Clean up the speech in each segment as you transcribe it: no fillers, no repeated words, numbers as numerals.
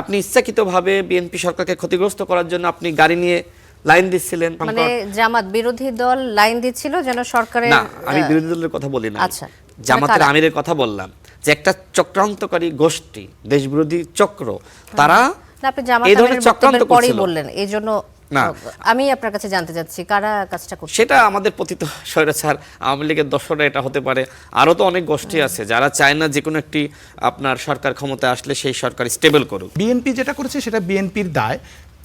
আপনি ইচ্ছাকৃতভাবে বিএনপি সরকারকে ক্ষতিগ্রস্ত করার জন্য আপনি গাড়ি নিয়ে লাইন দিচ্ছিলেন। মানে জামাত বিরোধী দল লাইন দিচ্ছিল যেন সরকারের না, আমি বিরোধী দলের কথা বলি না, আচ্ছা, জামাতের আমিরের কথা বললাম যে একটা চক্রান্তকারী গোষ্ঠী, দেশবিরোধী চক্র, তারা আপনি জামাত এই ধরনের চক্রান্ত পরেই করছিল। বললেন, এইজন্য না, আমি আপনার কাছে জানতে চাচ্ছি কারা কাজটা করছে। সেটা আমাদের পতিত স্বৈরাচার আওয়ামী লীগের দর্শকরা এটা হতে পারে, আরো তো অনেক গোষ্ঠী আছে যারা চায় না যে কোনো একটি আপনার সরকার ক্ষমতায় আসলে সেই সরকার স্টেবল করুক। বিএনপি যেটা করেছে সেটা বিএনপির দায়,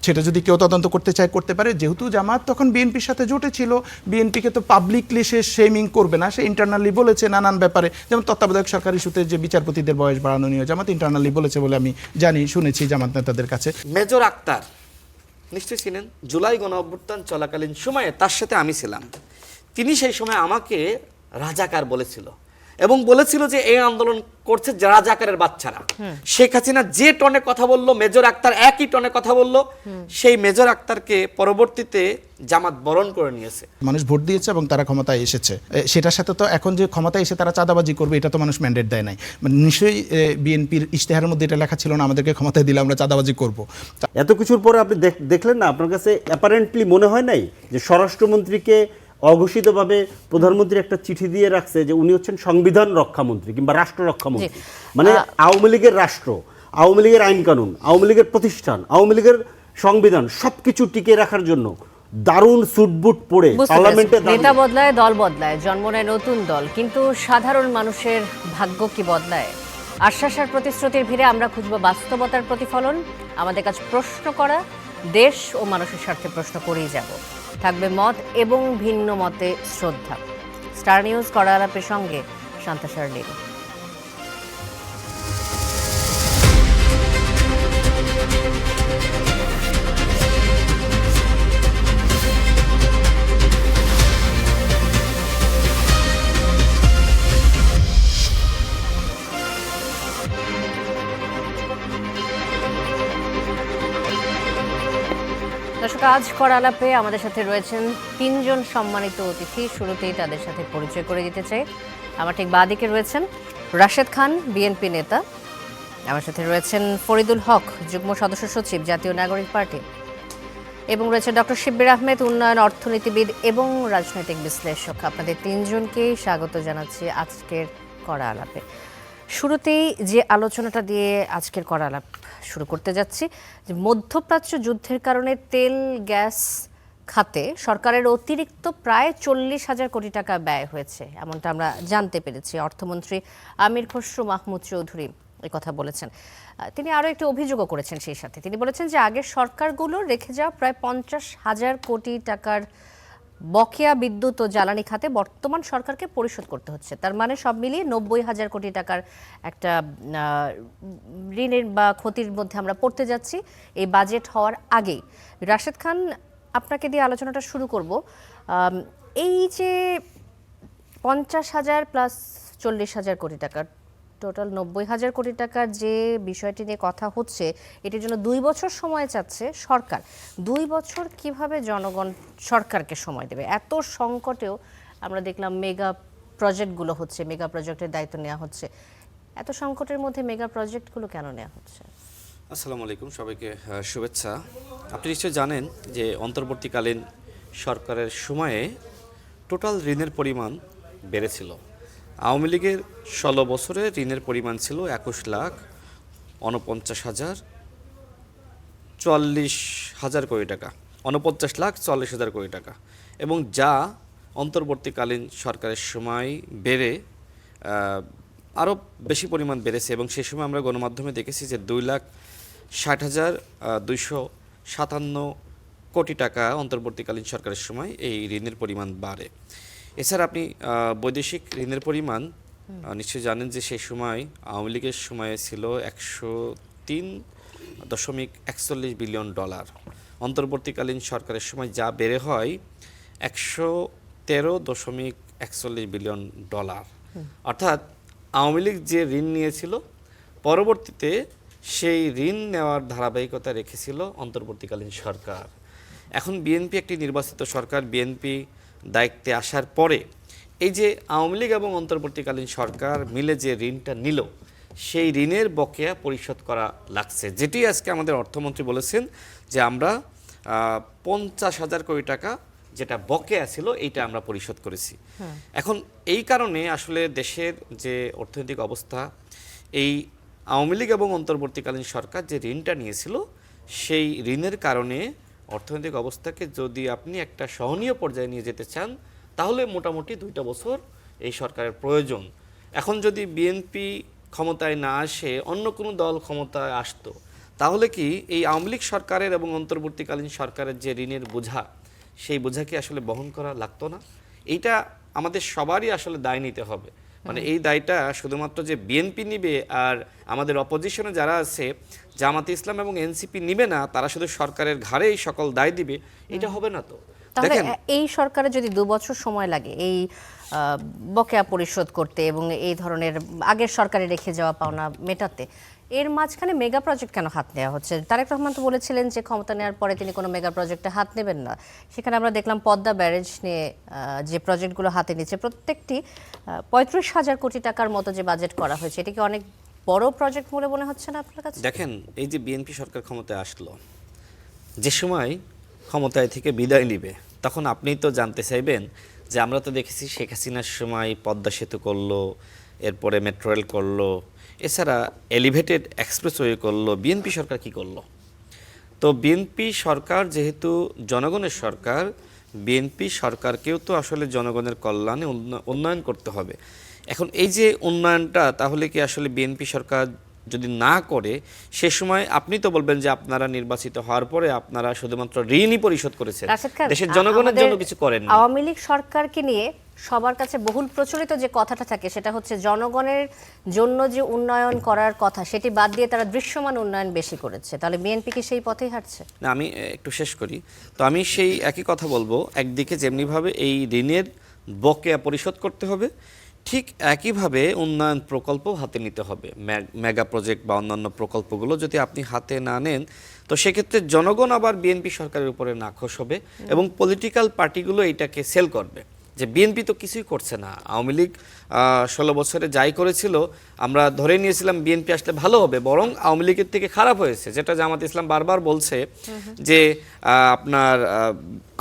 সেটা যদি কেউ তদন্ত করতে চায় করতে পারে। যেহেতু জামাত তখন বিএনপির সাথে জোটে ছিল, বিএনপিকে তো পাবলিকলি সে শেমিং করবে না, সে ইন্টারনালি বলেছে নানান ব্যাপারে, যেমন তত্ত্বাবধায়ক সরকার ইস্যুতে যে বিচারপতিদের বয়স বাড়ানো নিয়ে জামাত ইন্টারনালি বলেছে বলে আমি জানি, শুনেছি জামাত নেতাদের কাছে। মেজর আক্তার নিশ্চয়ই ছিলেন, জুলাই গণ অভ্যুত্থান চলাকালীন সময়ে তার সাথে আমি ছিলাম। তিনি সেই সময় আমাকে রাজাকার বলেছিল এবং বলেছিল যে এই আন্দোলন করছে রাজাকারের বাচ্চারা। শেখ হাসিনা যে টনে কথা বললো, মেজর আক্তার একই টনে কথা বললো। সেই মেজর আক্তারকে পরবর্তীতে জামাত বরণ করে নিয়েছে। মানুষ ভোট দিয়েছে এবং তারা ক্ষমতায় এসেছে, সেটার সাথে তো এখন যে ক্ষমতায় এসে তারা চাঁদাবাজি করবে এটা তো মানুষ ম্যান্ডেট দেয় নাই। মানে নিশ্চয়ই বিএনপির ইশতেহারের মধ্যে এটা লেখা ছিল না আমাদেরকে ক্ষমতায় দিলে আমরা চাঁদাবাজি করব। এত কিছুর পরে আপনি দেখলেন না, আপনার কাছে অ্যাপারেন্টলি মনে হয় নাই যে স্বরাষ্ট্রমন্ত্রীকে অঘোষিতভাবে প্রধানমন্ত্রী একটা চিঠি দিয়ে রাখছে যে উনি হচ্ছেন সংবিধান রক্ষামন্ত্রী কিংবা রাষ্ট্র রক্ষামন্ত্রী, মানে আওয়ামী লীগের রাষ্ট্র, আওয়ামী লীগের আইন কানুন, আওয়ামী লীগের প্রতিষ্ঠান, আওয়ামী লীগের সংবিধান সবকিছু টিকিয়ে রাখার জন্য দারুণ সুটবুট পরে পার্লামেন্টে নেতা বদলায়, দল বদলায়, জন্ম নেয় নতুন দল, কিন্তু সাধারণ মানুষের ভাগ্য কি বদলায়? আশ্বাস আর প্রতিশ্রুতির ভিড়ে আমরা খুঁজব বাস্তবতার প্রতিফলন। আমাদের কাছে প্রশ্ন করা, দেশ ও মানুষের স্বার্থে প্রশ্ন করেই যাব। থাকবে মত এবং ভিন্ন মতে শ্রদ্ধা। স্টার নিউজ কড়া আলাপের সঙ্গে শান্তা শারলিন। দর্শক, আজ কড়া আলাপে আমাদের সাথে রয়েছেন তিনজন সম্মানিত অতিথি। শুরুতেই তাদের সাথে পরিচয় করে দিতে চাই। আমার ঠিক বাঁদিকে রয়েছেন রাশেদ খান, বিএনপি নেতা। আমার সাথে রয়েছেন ফরিদুল হক, যুগ্ম সদস্য সচিব, জাতীয় নাগরিক পার্টি। এবং রয়েছে ডক্টর শিব্বির আহমেদ, উন্নয়ন অর্থনীতিবিদ এবং রাজনৈতিক বিশ্লেষক। আপনাদের তিনজনকেই স্বাগত জানাচ্ছি আজকের কড়া আলাপে। শুরুতেই যে আলোচনাটা দিয়ে আজকের কড়া আলাপ শুরু করতে যাচ্ছি, যে মধ্যপ্রাচ্য যুদ্ধের কারণে তেল গ্যাস খাতে সরকারের অতিরিক্ত প্রায় 40,000 কোটি টাকা ব্যয় হয়েছে, এমনটা আমরা জানতে পেরেছি। অর্থমন্ত্রী আমির খসরু মাহমুদ চৌধুরী এই কথা বলেছেন। তিনি আরও একটি অভিযোগও করেছেন সেই সাথে। তিনি বলেছেন যে আগের সরকারগুলো রেখে যাওয়া প্রায় 50,000 কোটি টাকার বকেয়া বিদ্যুৎ ও জ্বালানি খাতে বর্তমান সরকারকে পরিশোধ করতে হচ্ছে। তার মানে সব মিলিয়ে 90,000 কোটি টাকার একটা ঋণের বা ক্ষতির মধ্যে আমরা পড়তে যাচ্ছি এই বাজেট হওয়ার আগেই। রাশেদ খান, আপনাকে দিয়ে আলোচনাটা শুরু করব। এই যে 50,000 প্লাস 40,000 কোটি টাকার টোটাল 90,000 কোটি টাকার যে বিষয়টি নিয়ে কথা হচ্ছে, এটির জন্য 2 বছর সময় চাচ্ছে সরকার। 2 বছর কিভাবে জনগণ সরকারকে সময় দেবে? এত সংকটেও আমরা দেখলাম মেগা প্রজেক্টগুলো হচ্ছে, মেগা প্রজেক্টের দায়িত্ব নেওয়া হচ্ছে। এত সংকটের মধ্যে মেগা প্রজেক্টগুলো কেন নেওয়া হচ্ছে? আসসালামু আলাইকুম, সবাইকে শুভেচ্ছা। আপনি নিশ্চয়ই জানেন যে অন্তর্বর্তীকালীন সরকারের সময়ে টোটাল ঋণের পরিমাণ বেড়েছিল। আওয়ামী লীগের 16 বছরে ঋণের পরিমাণ ছিল 21,40,000 কোটি টাকা, 49,40,000 কোটি টাকা, এবং যা অন্তর্বর্তীকালীন সরকারের সময় বেড়ে আরও বেশি পরিমাণ বেড়েছে। এবং সেই সময় আমরা গণমাধ্যমে দেখেছি যে 2,60,257 কোটি টাকা অন্তর্বর্তীকালীন সরকারের সময় এই ঋণের পরিমাণ বাড়ে। এছাড়া আপনি বৈদেশিক ঋণের পরিমাণ নিশ্চয়ই জানেন যে সেই সময় আওয়ামী লীগের সময়ে ছিল 103.41 বিলিয়ন ডলার। অন্তর্বর্তীকালীন সরকারের সময় যা বেড়ে হয় 113.41 বিলিয়ন ডলার। অর্থাৎ আওয়ামী লীগ যে ঋণ নিয়েছিল পরবর্তীতে সেই ঋণ নেওয়ার ধারাবাহিকতা রেখেছিল অন্তর্বর্তীকালীন সরকার। এখন বিএনপি একটি নির্বাচিত সরকার, বিএনপি দায়িত্বে আসার পরে এই যে আওয়ামী লীগ এবং অন্তর্বর্তীকালীন সরকার মিলে যে ঋণটা নিল, সেই ঋণের বকেয়া পরিশোধ করা লাগছে, যেটি আজকে আমাদের অর্থমন্ত্রী বলেছেন যে আমরা 50,000 কোটি টাকা যেটা বকেয়া ছিল এইটা আমরা পরিশোধ করেছি। এখন এই কারণে আসলে দেশের যে অর্থনৈতিক অবস্থা, এই আওয়ামী লীগ এবং অন্তর্বর্তীকালীন সরকার যে ঋণটা নিয়েছিল সেই ঋণের কারণে অর্থনৈতিক অবস্থাকে যদি আপনি একটা সহনীয় পর্যায়ে নিয়ে যেতে চান তাহলে মোটামুটি 2টা বছর এই সরকারের প্রয়োজন। এখন যদি বিএনপি ক্ষমতায় না আসে অন্য কোনো দল ক্ষমতায় আসতো তাহলে কি এই আওয়ামী লীগ সরকারের এবং অন্তর্বর্তীকালীন সরকারের যে ঋণের বোঝা সেই বোঝা কি আসলে বহন করা লাগতো না? এইটা আমাদের সবারই আসলে দায় নিতে হবে। মানে এই দায়টা শুধুমাত্র যে বিএনপি নিবে আর আমাদের অপোজিশনে যারা আছে জামাতে ইসলাম এবং এনসিপি নিবে না, তারা শুধু সরকারের ঘাড়ে এই সকল দায় দিবে, এটা হবে না তো। তাহলে দেখেন এই সরকারের যদি 2 বছর সময় লাগে এই বকেয়া পরিশোধ করতে এবং এই ধরনের আগের সরকারে রেখে যাওয়া পাওনা মেটাতে, এর মাঝখানে মেগা প্রজেক্ট কেন হাত নেওয়া হচ্ছে? তারেক রহমান তো বলেছিলেন যে ক্ষমতা নেওয়ার পরে তিনি কোনো মেগা প্রজেক্টে হাত নেবেন না। সেখানে আমরা দেখলাম পদ্মা ব্যারেজ নিয়ে যে প্রজেক্টগুলো হাতে নিচ্ছে প্রত্যেকটি 35,000 কোটি টাকার মতো যে বাজেট করা হয়েছে, এটা কি অনেক বড় প্রজেক্ট বলে মনে হচ্ছে না আপনার কাছে? দেখেন, এই যে বিএনপি সরকার ক্ষমতায় আসলো, যে সময় ক্ষমতায় থেকে বিদায় নিবে তখন আপনিই তো জানতে চাইবেন যে আমরা তো দেখেছি শেখ হাসিনার সময় পদ্মা সেতু করলো, এরপরে মেট্রো রেল করলো, এছাড়া এলিভেটেড এক্সপ্রেসওয়ে করলো। বিএনপি সরকার কি করলো? তো বিএনপি সরকার যেহেতু জনগণের সরকার, বিএনপি সরকারকেও তো আসলে জনগণের কল্যাণে উন্নয়ন করতে হবে। এখন এই যে উন্নয়নটা তাহলে কি আসলে বিএনপি সরকার যদি না করে, সে সময় আপনি তো বলবেন যে আপনারা নির্বাচিত হওয়ার পরে আপনারা শুধুমাত্র ঋণই পরিশোধ করেছেন, রাশেদ খান, দেশের জনগণের জন্য কিছু করেন। আওয়ামী লীগ সরকারকে নিয়ে সবার কাছে বহুল প্রচলিত যে কথাটা থাকে সেটা হচ্ছে জনগণের জন্য যে উন্নয়ন করার কথা সেটি বাদ দিয়ে তারা দৃশ্যমান উন্নয়ন বেশি করেছে। তাহলে বিএনপি কি সেই পথেই হাঁটছে? না, আমি একটু শেষ করি। তো আমি সেই একই কথা বলবো, একদিকে যেমনিভাবে এই ঋণের বকেয়া পরিশোধ করতে হবে, ঠিক একইভাবে উন্নয়ন প্রকল্প হাতে নিতে হবে। মেগা প্রজেক্ট বা অন্যান্য প্রকল্পগুলো যদি আপনি হাতে না নেন তো সেক্ষেত্রে জনগণ আবার বিএনপি সরকারের উপরে নাখোশ হবে এবং পলিটিক্যাল পার্টিগুলো এটাকে সেল করবে যে বিএনপি তো কিছুই করছে না। আওয়ামী লীগ 16 বছরে যাই করেছিল আমরা ধরে নিয়েছিলাম বিএনপি আসলে ভালো হবে, বরং আওয়ামী লীগের থেকে খারাপ হয়েছে। যেটা জামাত ইসলাম বারবার বলছে যে আপনার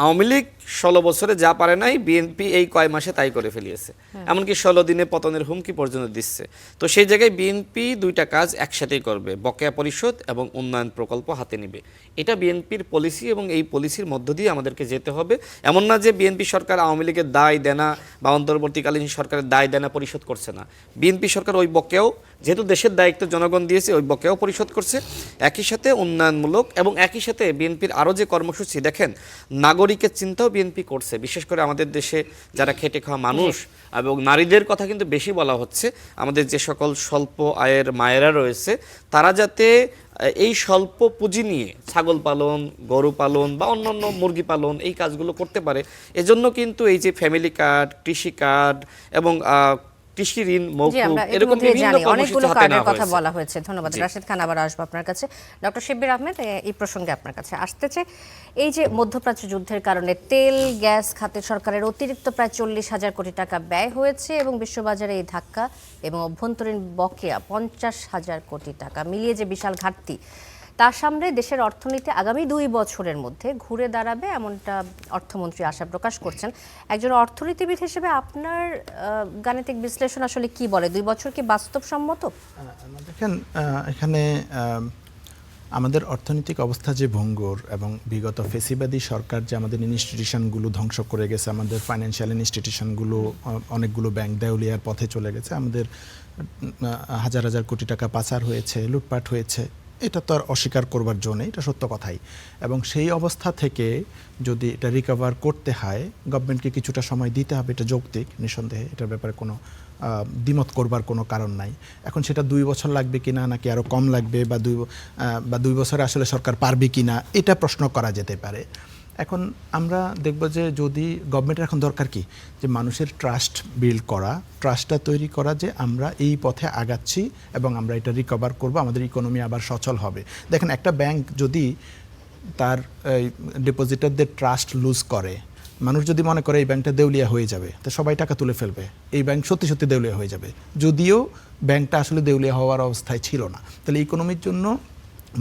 আওয়ামী লীগ 16 বছরে যা পারে নাই বিএনপি এই কয় মাসে তাই করে ফেলিয়েছে, এমনকি 16 দিনে পতনের হুমকি পর্যন্ত দিচ্ছে। তো সেই জায়গায় বিএনপি 2টা কাজ একসাথেই করবে, বকেয়া পরিশোধ এবং উন্নয়ন প্রকল্প হাতে নেবে। এটা বিএনপির পলিসি এবং এই পলিসির মধ্য দিয়ে আমাদেরকে যেতে হবে। এমন না যে বিএনপি সরকার আওয়ামী লীগের দায় দেনা বা অন্তর্বর্তীকালীন সরকারের দায় দেনা পরিশোধ করছে না। বিএনপি সরকার ওই বকেয়াও, যেহেতু দেশের দায়িত্ব জনগণ দিয়েছে, ওই বকেয়াও পরিশোধ করছে, একই সাথে উন্নয়নমূলক এবং একই সাথে বিএনপির আরও যে কর্মসূচি দেখেন, নাগরিকের চিন্তাও বিএনপি করছে। বিশেষ করে আমাদের দেশে যারা খেটে খাওয়া মানুষ এবং নারীদের কথা কিন্তু বেশি বলা হচ্ছে। আমাদের যে সকল স্বল্প আয়ের মায়েরা রয়েছে তারা যাতে এই স্বল্প পুঁজি নিয়ে ছাগল পালন, গরু পালন বা অন্যান্য মুরগি পালন এই কাজগুলো করতে পারে, এজন্য কিন্তু এই যে ফ্যামিলি কার্ড, কৃষি কার্ড এবং কৃষি ঋণ মৌকুব এরকম বিভিন্ন অনেকগুলো কর্মসূচি হাতে কার্ডের নেওয়া কথা হয়েছে। বলা হয়েছে। ধন্যবাদ রাশেদ খান, আবার আসবো আপনার কাছে। ডক্টর শিব্বির আহমেদ, এই প্রসঙ্গে আপনার কাছে আসতেছে। এই যে মধ্যপ্রাচ্য যুদ্ধের কারণে তেল গ্যাস খাতে সরকারের অতিরিক্ত প্রায় 40,000 কোটি টাকা ব্যয় হয়েছে এবং বিশ্ববাজারে এই ধাক্কা এবং অভ্যন্তরীণ বকেয়া 50,000 কোটি টাকা মিলিয়ে যে বিশাল ঘাটতি, তার সামনে দেশের অর্থনীতি আগামী 2 বছরের মধ্যে ঘুরে দাঁড়াবে এমনটা অর্থমন্ত্রী আশা প্রকাশ করছেন। একজন অর্থনীতিবিদ হিসেবে আপনার গাণিতিক বিশ্লেষণ আসলে কি বলে? 2 বছর কি বাস্তবসম্মত? দেখেন, এখানে আমাদের অর্থনৈতিক অবস্থা যে ভঙ্গুর এবং বিগত ফেসিবাদী সরকার যে আমাদের ইনস্টিটিউশনগুলো ধ্বংস করে গেছে, আমাদের ফাইন্যান্সিয়াল ইনস্টিটিউশনগুলো অনেকগুলো ব্যাংক দেউলিয়ার পথে চলে গেছে, আমাদের হাজার হাজার কোটি টাকা পাচার হয়েছে, লুটপাট হয়েছে, এটা তো আর অস্বীকার করবার জন্য, এটা সত্য কথাই। এবং সেই অবস্থা থেকে যদি এটা রিকভার করতে হয়, গভর্নমেন্টকে কিছুটা সময় দিতে হবে, এটা যৌক্তিক, নিঃসন্দেহে এটার ব্যাপারে কোনো দ্বিমত করবার কোনো কারণ নাই। এখন সেটা 2 বছর লাগবে কিনা, নাকি আরও কম লাগবে, বা 2 বছরে আসলে সরকার পারবে কিনা, এটা প্রশ্ন করা যেতে পারে। এখন আমরা দেখব যে যদি গভর্নমেন্টের এখন দরকার কি, যে মানুষের ট্রাস্ট বিল্ড করা, ট্রাস্টটা তৈরি করা যে আমরা এই পথে আগাচ্ছি এবং আমরা এটা রিকভার করব, আমাদের ইকোনমি আবার সচল হবে। দেখেন, একটা ব্যাংক যদি তার ডিপোজিটারদের ট্রাস্ট লুজ করে, মানুষ যদি মনে করে এই ব্যাংকটা দেউলিয়া হয়ে যাবে তো সবাই টাকা তুলে ফেলবে, এই ব্যাংক সত্যি সত্যি দেউলিয়া হয়ে যাবে, যদিও ব্যাংকটা আসলে দেউলিয়া হওয়ার অবস্থায় ছিল না। তাহলে ইকোনমির জন্য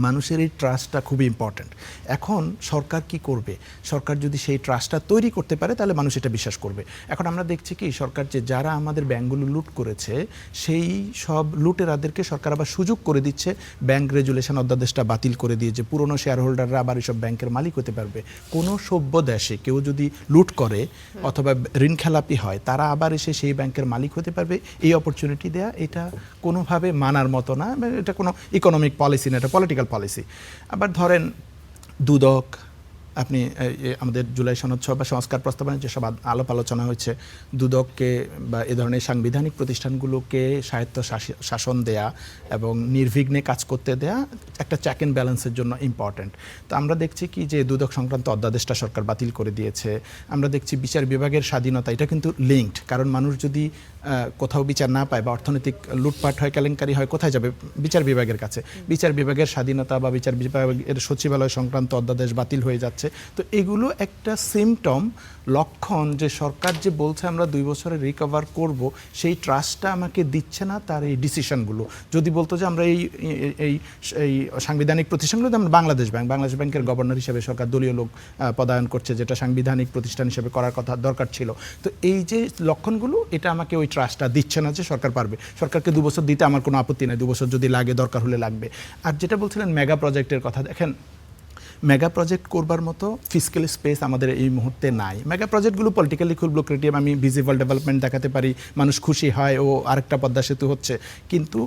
মানুষের এই ট্রাস্টটা খুবই ইম্পর্ট্যান্ট। এখন সরকার কি করবে? সরকার যদি সেই ট্রাস্টটা তৈরি করতে পারে তাহলে মানুষ এটা বিশ্বাস করবে। এখন আমরা দেখছি কি সরকার যে যারা আমাদের ব্যাংকগুলো লুট করেছে সেই সব লুটেরাদেরকে সরকার আবার সুযোগ করে দিচ্ছে, ব্যাংক রেজুলেশন অধ্যাদেশটা বাতিল করে দিয়ে যে পুরনো শেয়ার হোল্ডাররা আবার এসব ব্যাংকের মালিক হতে পারবে। কোনো সভ্য দেশে কেউ যদি লুট করে অথবা ঋণ খেলাপি হয় তারা আবার এসে সেই ব্যাংকের মালিক হতে পারবে, এই অপরচুনিটি দেয়া এটা কোনোভাবে মানার মতো না। এটা কোনো ইকোনমিক পলিসি না, এটা পলিটিক্যাল পলিসি। আবার ধরেন দুদক, আপনি আমাদের জুলাই সনদ বা সংস্কার প্রস্তাবনায় যেসব আলাপ আলোচনা হয়েছে, দুদককে বা এ ধরনের সাংবিধানিক প্রতিষ্ঠানগুলোকে স্বায়ত্ত শাসন দেয়া এবং নির্বিঘ্নে কাজ করতে দেয়া একটা চেক অ্যান্ড ব্যালেন্সের জন্য ইম্পর্ট্যান্ট। তো আমরা দেখছি কি যে দুদক সংক্রান্ত অধ্যাদেশটা সরকার বাতিল করে দিয়েছে। আমরা দেখছি বিচার বিভাগের স্বাধীনতা, এটা কিন্তু লিঙ্কড, কারণ মানুষ যদি কোথাও বিচার না পায় বা অর্থনৈতিক লুটপাট হয়, কেলেঙ্কারি হয়, কোথায় যাবে? বিচার বিভাগের কাছে। বিচার বিভাগের স্বাধীনতা বা বিচার বিভাগের সচিবালয় সংক্রান্ত অধ্যাদেশ বাতিল হয়ে যাচ্ছে। তো এগুলো একটা সিমটম, লক্ষণ যে সরকার যে বলছে আমরা 2 বছরে রিকভার করব, সেই ট্রাস্টটা আমাকে দিচ্ছে না তার এই ডিসিশনগুলো। যদি বলতো যে আমরা এই সাংবিধানিক প্রতিষ্ঠানগুলো, যেমন বাংলাদেশ ব্যাংকের গভর্নর হিসেবে সরকার দলীয় লোক পদায়ন করছে, যেটা সাংবিধানিক প্রতিষ্ঠান হিসেবে করার কথা দরকার ছিল। তো এই যে লক্ষণগুলো, এটা আমাকে ওই ট্রাস্টটা দিচ্ছে না যে সরকার পারবে। সরকারকে 2 বছর দিতে আমার কোনো আপত্তি নাই, 2 বছর যদি লাগে, দরকার হলে লাগবে। আর যেটা বলছিলেন মেগা প্রজেক্টের কথা, দেখেন মেগা প্রজেক্ট করবার মতো ফিজিক্যাল স্পেস আমাদের এই মুহূর্তে নাই। মেগা প্রজেক্টগুলো পলিটিক্যালি খুব লুক্রেটিভ, আমি ভিজিবল ডেভেলপমেন্ট দেখাতে পারি, মানুষ খুশি হয়, ও আরেকটা পদ্মা সেতু হচ্ছে। কিন্তু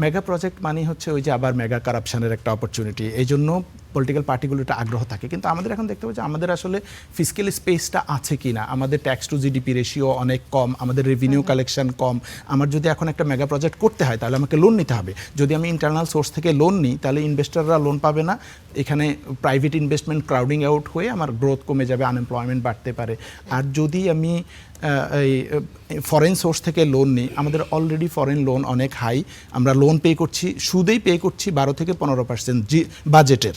মেগা প্রজেক্ট মানে হচ্ছে ওই যে আবার মেগা কারাপশনের একটা অপরচুনিটি, এই জন্য পলিটিক্যাল পার্টিগুলো এটা আগ্রহ থাকে। কিন্তু আমাদের এখন দেখতে পাচ্ছি আমাদের আসলে ফিজিক্যাল স্পেসটা আছে কি না। আমাদের ট্যাক্স টু জিডিপি রেশিও অনেক কম, আমাদের রেভিনিউ কালেকশন কম। আমার যদি এখন একটা মেগা প্রজেক্ট করতে হয় তাহলে আমাকে লোন নিতে হবে। যদি আমি ইন্টারনাল সোর্স থেকে লোন নিই তাহলে ইনভেস্টররা লোন পাবে না, এখানে প্রাইভেট ইনভেস্টমেন্ট ক্রাউডিং আউট হয়ে আমার গ্রোথ কমে যাবে, আনএমপ্লয়মেন্ট বাড়তে পারে। আর যদি আমি এই ফরেন সোর্স থেকে লোন নিই, আমাদের অলরেডি ফরেন লোন অনেক হাই, আমরা লোন পে করছি, সুদেই পে করছি 12 থেকে 15% বাজেটের,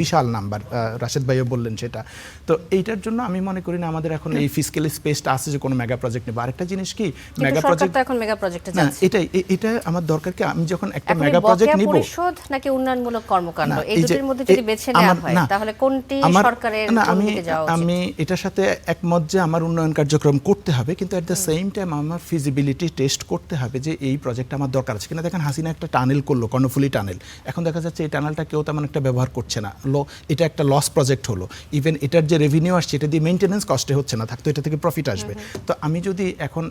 বিশাল নাম্বার, রাশেদ ভাইও বললেন সেটা। তো এইটার জন্য আমি মনে করি না আমাদের এখন এই ফিজিক্যাল স্পেসটা আছে যে কোনো মেগা প্রজেক্ট নেব। আরেকটা জিনিস কি, মেগা প্রজেক্ট এখন মেগা প্রজেক্টে না, যাচ্ছে, এটা আমার দরকার কি, আমি যখন একটা মেগা প্রজেক্ট নিব, পরিশোধ নাকি উন্নয়নমূলক কর্মকাণ্ড, এই দুটির মধ্যে যদি বেছে নেওয়া হয় তাহলে কোনটি সরকারের জমিতে যাওয়া উচিত? আমি এটার সাথে একমত যে আমার উন্নয়ন কার্যক্রম করতে হবে, কিন্তু এট দ্য সেম টাইম আমার ফিজিবিলিটি টেস্ট করতে হবে যে এই প্রজেক্ট আমার দরকার আছে কিনা। দেখেন হাসিনা একটা টানেল করলো, কর্ণফুলী টানেল, এখন দেখা যাচ্ছে এই টানেলটা কেউ তেমন একটা ব্যবহার করছে না, এটা একটা লস প্রজেক্ট হলো। ইভেন এটার যে রেভিনিউ আসছে এটা দিয়ে মেইনটেনেন্স কস্টে হচ্ছে না, থাকতো এটা থেকে প্রফিট আসবে। তো আমি যদি এখন